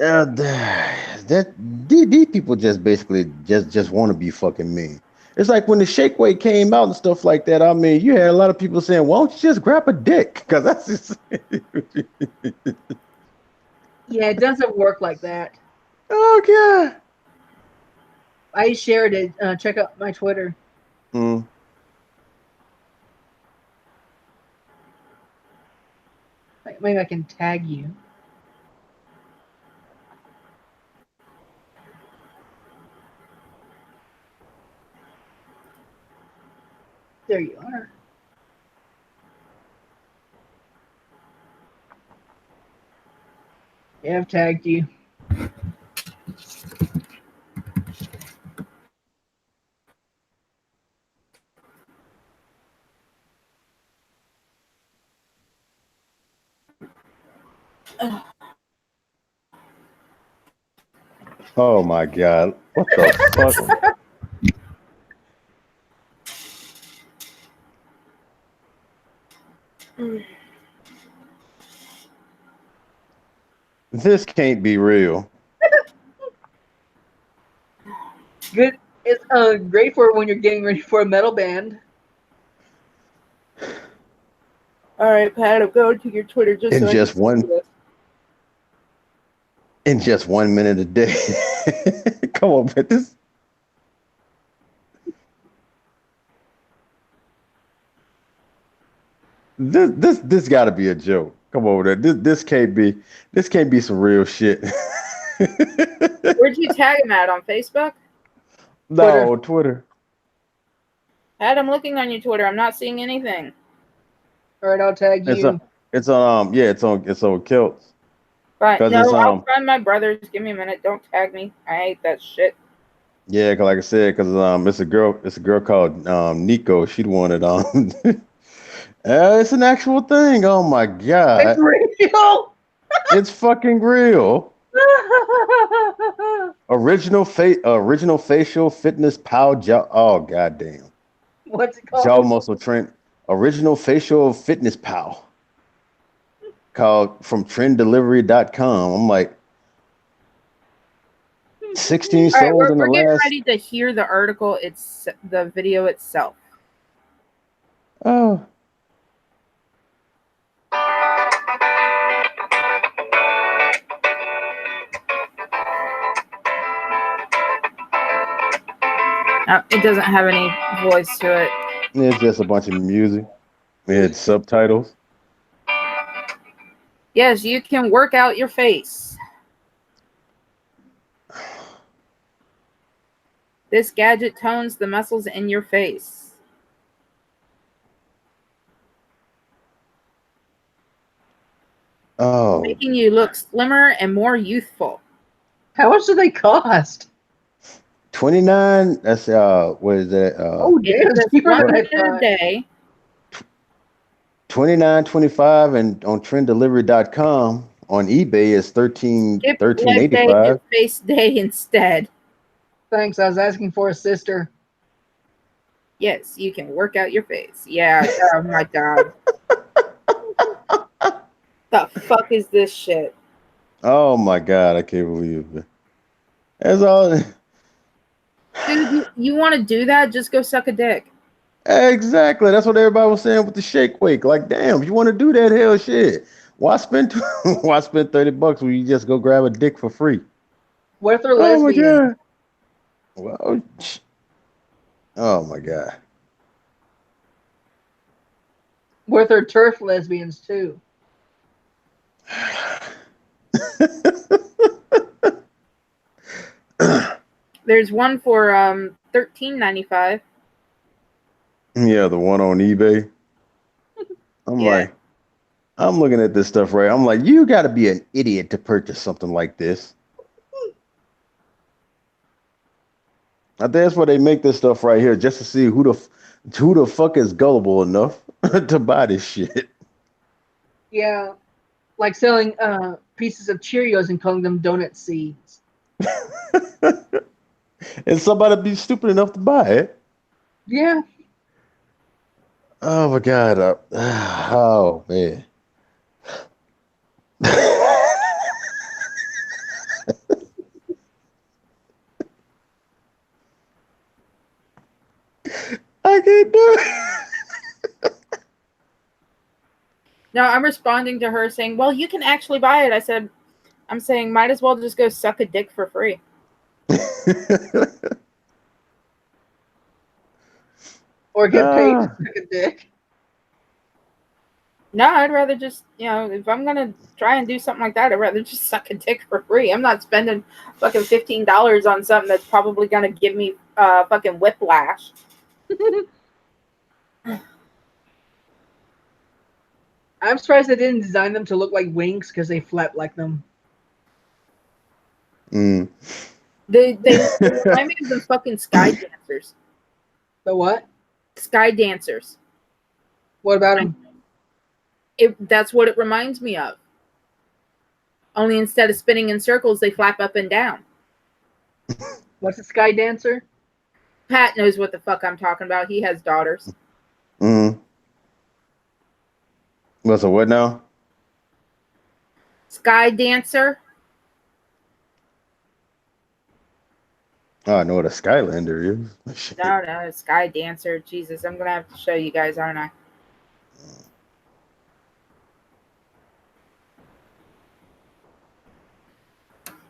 people just basically just want to be fucking mean. It's like when the shake weight came out and stuff like that. I mean, you had a lot of people saying, "Why don't you just grab a dick?" Because that's just Yeah, it doesn't work like that. oh God. I shared it. Check out my Twitter. Mm. Maybe I can tag you. There you are. Yeah, I've tagged you. Oh my God. What the fuck? This can't be real. Good. It's great for when you're getting ready for a metal band. All right, Pat, I'm going to your Twitter just In so I can just see one this. in just 1 minute a day. Come on, man. This got to be a joke. Come on, man. This can't be some real shit. Where'd you tag him at on Facebook? No, Twitter. Pat, I'm looking on your Twitter. I'm not seeing anything. All right, I'll tag It's you. on. It's on. Yeah, it's on Kilts. But Cause no, it's I'll find my brothers. Give me a minute. Don't tag me. I hate that shit. yeah, 'cause like I said, cause it's a girl. It's a girl called Nico. She'd wanted it's an actual thing. Oh my It's God, real. it's fucking real. Original facial fitness pow jaw. Oh goddamn. What's it Jaw called? muscle trend. Original facial fitness pow. Called from trenddelivery.com. I'm like 16 All right, sold in the we're getting last. ready to hear the article. It's the video itself. Oh. It doesn't have any voice to it. It's just a bunch of music. We had subtitles. Yes, you can work out your face. This gadget tones the muscles in your face. Oh. Making you look slimmer and more youthful. How much do they cost? 29. That's what is that? Oh damn, It's it's just cheaper 1 than I minute a thought. day. 29.25 and on trenddelivery.com. On eBay is Skip leg day, do 13.85. face day instead. Thanks, I was asking for a sister. Yes, you can work out your face. Yeah, oh my god. The fuck is this shit? Oh my god, I can't believe it. That's all. Dude, you want to do that? Just go suck a dick. Exactly. That's what everybody was saying with the shake wake. Like, damn, if you want to do that, hell shit. Why spend why spend $30 when you just go grab a dick for free? What if they're Oh my lesbian? god. Well, oh my god. What if they're turf lesbians too? There's one for $13.95. Yeah, the one on eBay. I'm Yeah. like, I'm looking at this stuff right. I'm like, you got to be an idiot to purchase something like this. I think that's why they make this stuff right here, just to see who the fuck is gullible enough to buy this shit. Yeah, like selling pieces of Cheerios and calling them donut seeds. And somebody be stupid enough to buy it. Yeah. Oh my god. Oh man. I can't do it. No, I'm responding to her saying, well, you can actually buy it. I'm saying, might as well just go suck a dick for free. Or get paid to suck a dick. No, I'd rather just, if I'm going to try and do something like that, I'd rather just suck a dick for free. I'm not spending fucking $15 on something that's probably going to give me fucking whiplash. I'm surprised they didn't design them to look like wings because they flap like them. Mm. They remind me of the fucking sky dancers. The what? Sky dancers. What about them? That's what it reminds me of. Only instead of spinning in circles, they flap up and down. What's a sky dancer? Pat knows what the fuck I'm talking about. He has daughters. Mm. What's a what now? Sky dancer. Oh, I know what a Skylander is. Shit. No, sky dancer. Jesus, I'm gonna have to show you guys, aren't I?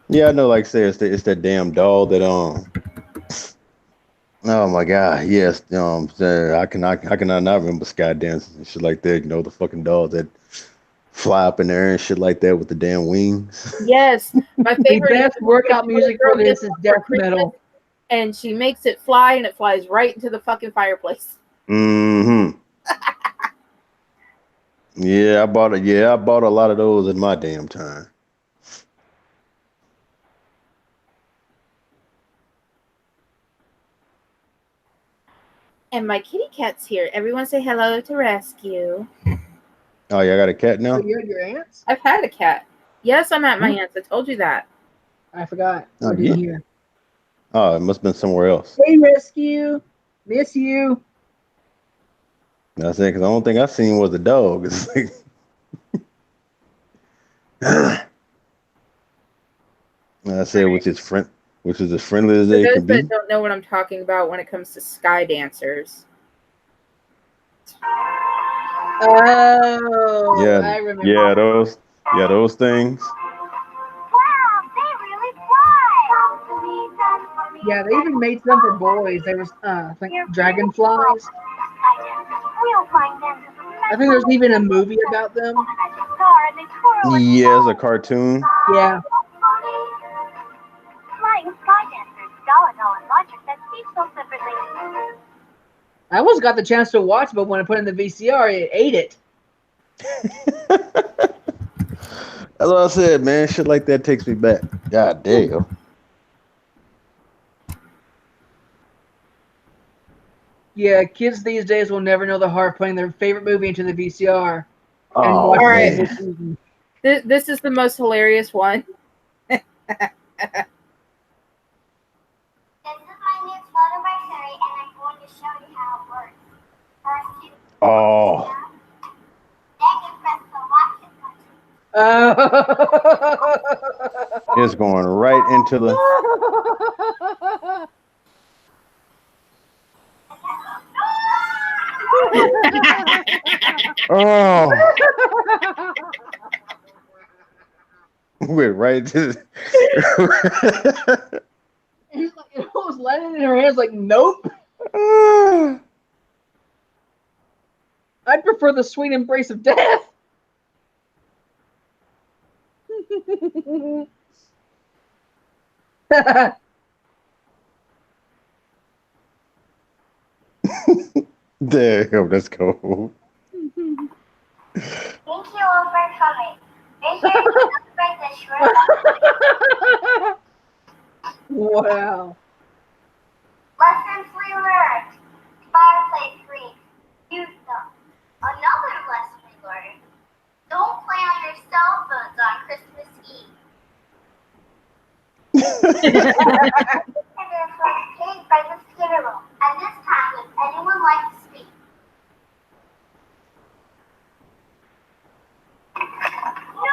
Yeah, I know. Like, say it's that damn doll that Oh my god, yes. I cannot not remember sky dances and shit like that. You know, the fucking dolls that fly up in the air and shit like that with the damn wings. Yes, my favorite. The best workout music for this is death metal. And she makes it fly, and it flies right into the fucking fireplace. Mm-hmm. Yeah, I bought a lot of those in my damn time. And my kitty cat's here. Everyone say hello to Rescue. Oh, yeah, I got a cat now? So you're at your aunt's? I've had a cat. Yes, I'm at my aunt's. I told you that. I forgot. Oh, I didn't hear. Oh, it must have been somewhere else. Hey, Rescue. Miss you. I said, because the only thing I seen was a dog. It's like, I said, which is as friendly as For they those can be. that don't know what I'm talking about when it comes to sky dancers. Oh, Yeah, I remember. those things. Wow, they really fly! Yeah, they even made some for boys. There was, I think, dragonflies. We'll find them. I think there's even a movie about them. Yeah, it's a cartoon. Yeah. Flying sky dancers, Galano and Roger said speak so separately. I almost got the chance to watch, but when I put in the VCR, it ate it. That's what I said, man. Shit like that takes me back. God damn. Yeah, kids these days will never know the heart of putting their favorite movie into the VCR and Oh, watching man. it this season. This is the most hilarious one. This is my niece Photo by Sherry, and I'm going to show you how it Oh, Then you press the watch it button. it's going right into the. Oh, went right to the. He's like, it was landing in her hands like, nope. I prefer the sweet embrace of death. Damn, that's cool. Thank you all for coming. Make sure you celebrate the shrimp. Wow. Lessons we learned. Fireplace leaks. Use them. Another lesson we learned. Don't play on your cell phones on Christmas Eve. And then from Kate by the funeral. At this time, would anyone like to speak? No!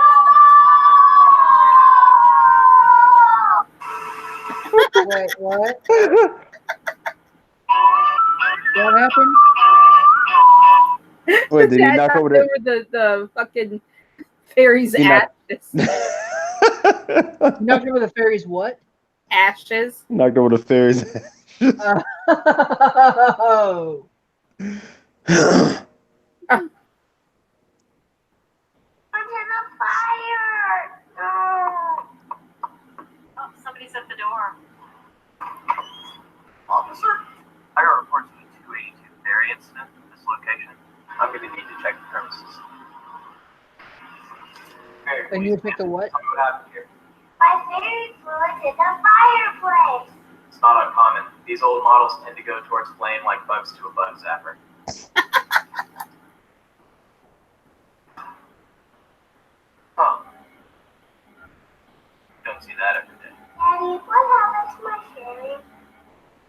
Wait, what? What happened? Wait, did he Dad knock knocked over that? the fucking fairy's He knocked- ashes. You knocked over the fairy's what? Ashes. Knocked over the fairies. Oh. Into the fire! No! Oh, somebody's at the door. Officer, I got reports of a 282 ferry incident at this location. I'm going to need to check the premises. Okay, And you picked the what? tell me what happened here. My fairy flew into the fireplace! It's not uncommon. These old models tend to go towards flame like bugs to a bug zapper. Huh. Don't see that every day. Daddy, what happened to my fairy?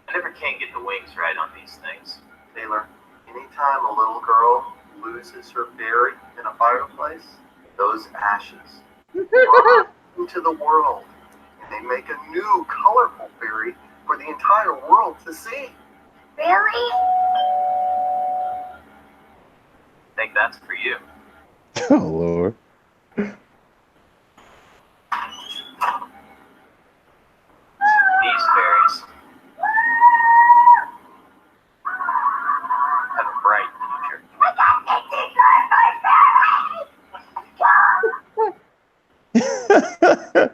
I never can get the wings right on these things. Taylor, anytime a little girl loses her fairy in a fireplace, those ashes fly into the world, and they make a new colorful fairy for the entire world to see. Really? I think that's for you. Oh Lord. These fairies have a bright future. I got 50 for my fairy!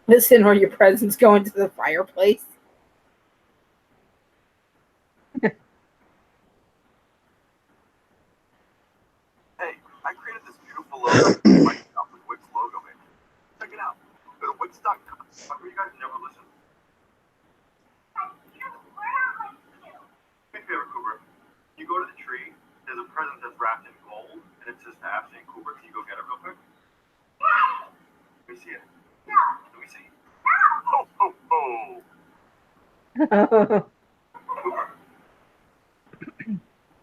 Listen, or your presents go into the fireplace. Hey, I created this beautiful logo with Wix logo in it. Check it out. Go to Wix.com. How come you guys never listen? Big favor, Cooper. You go to the tree, there's a present that's wrapped in gold, and it says to Ashley and Cooper. Can you go get it real quick? Let me see it. Let me see. Ho, ho, ho. Cooper.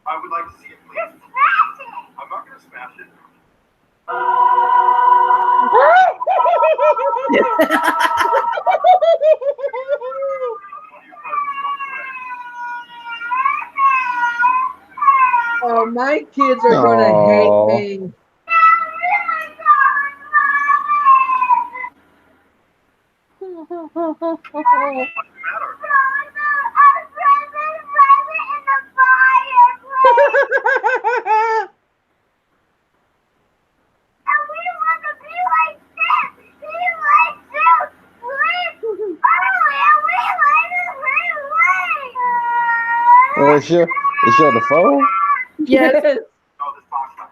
I would like to see it, please. I'm not going to smash it. Oh, my kids are gonna Aw. hate me. What's the matter? It's your the phone? Yes. Oh, this box.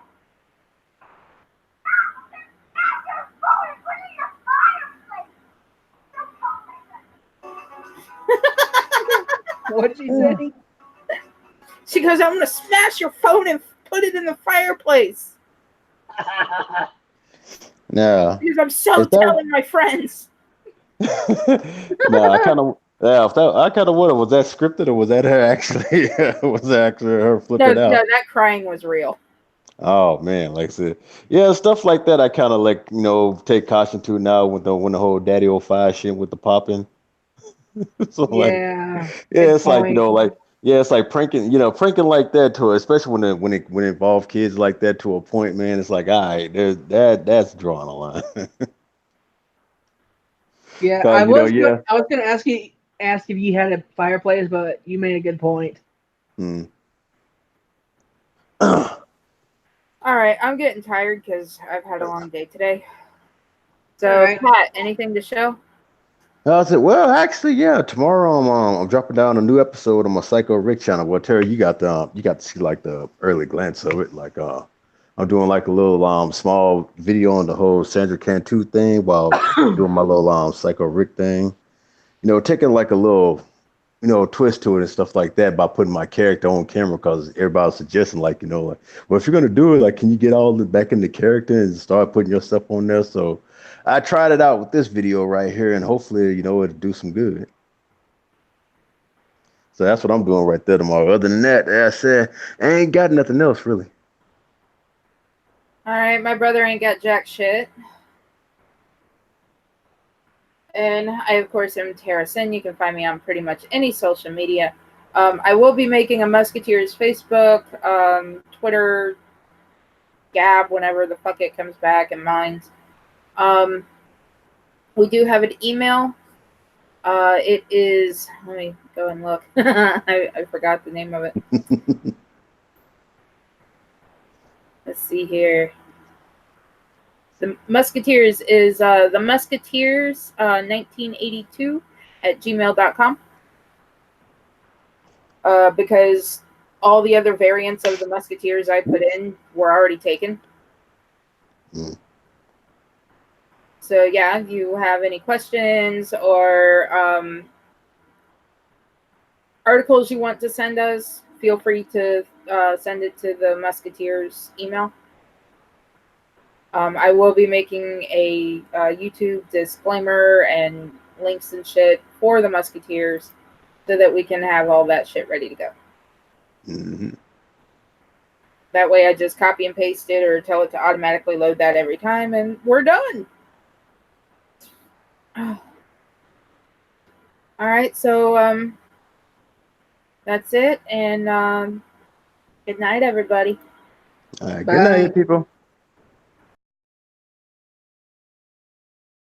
What'd she say? She goes, I'm gonna smash your phone and put it in the fireplace Now, because I'm so is that? telling my friends. No, I kind of. Yeah, if that, I kind of wonder, was that scripted or was that her actually? Was that actually her No, flipping no, out? that crying was real. Oh man, like I said, yeah, stuff like that. I kind of like take caution to now with the whole Daddy 05 shit with the popping. So like, Yeah, yeah, good it's like point. like yeah, it's like pranking, pranking like that to, especially when it involve kids like that to a point, man. It's like, all right, there's that's drawing a line. Yeah, Cause yeah. I was gonna ask if you had a fireplace, but you made a good point. Hmm. All right, I'm getting tired because I've had a long day today. All So, right. Pat, anything to show? I said, well, actually, yeah. Tomorrow, I'm dropping down a new episode on my Psycho Rick channel. Well, Terry, you got to see like the early glance of it. Like, I'm doing like a little small video on the whole Sandra Cantu thing while doing my little Psycho Rick thing. Taking like a little twist to it and stuff like that by putting my character on camera because everybody was suggesting like, like, well, if you're gonna do it, like, can you get all the back in the character and start putting your stuff on there? So I tried it out with this video right here, and hopefully, it'll do some good. So that's what I'm doing right there tomorrow. Other than that, as I said, I ain't got nothing else really. All right, my brother ain't got jack shit. And I, of course, am Tara Sin. You can find me on pretty much any social media. I will be making a Musketeers Facebook, Twitter, Gab, whenever the fuck it comes back, and Minds. We do have an email. It is, let me go and look. I forgot the name of it. Let's see here. The Musketeers is the Musketeers 1982 at gmail.com. Because all the other variants of the Musketeers I put in were already taken. Mm. So yeah, if you have any questions or articles you want to send us, feel free to send it to the Musketeers email. I will be making a YouTube disclaimer and links and shit for the Musketeers so that we can have all that shit ready to go. Mm-hmm. That way I just copy and paste it or tell it to automatically load that every time and we're done. All right, so that's it, and good night, everybody. All right, good Bye. night, people.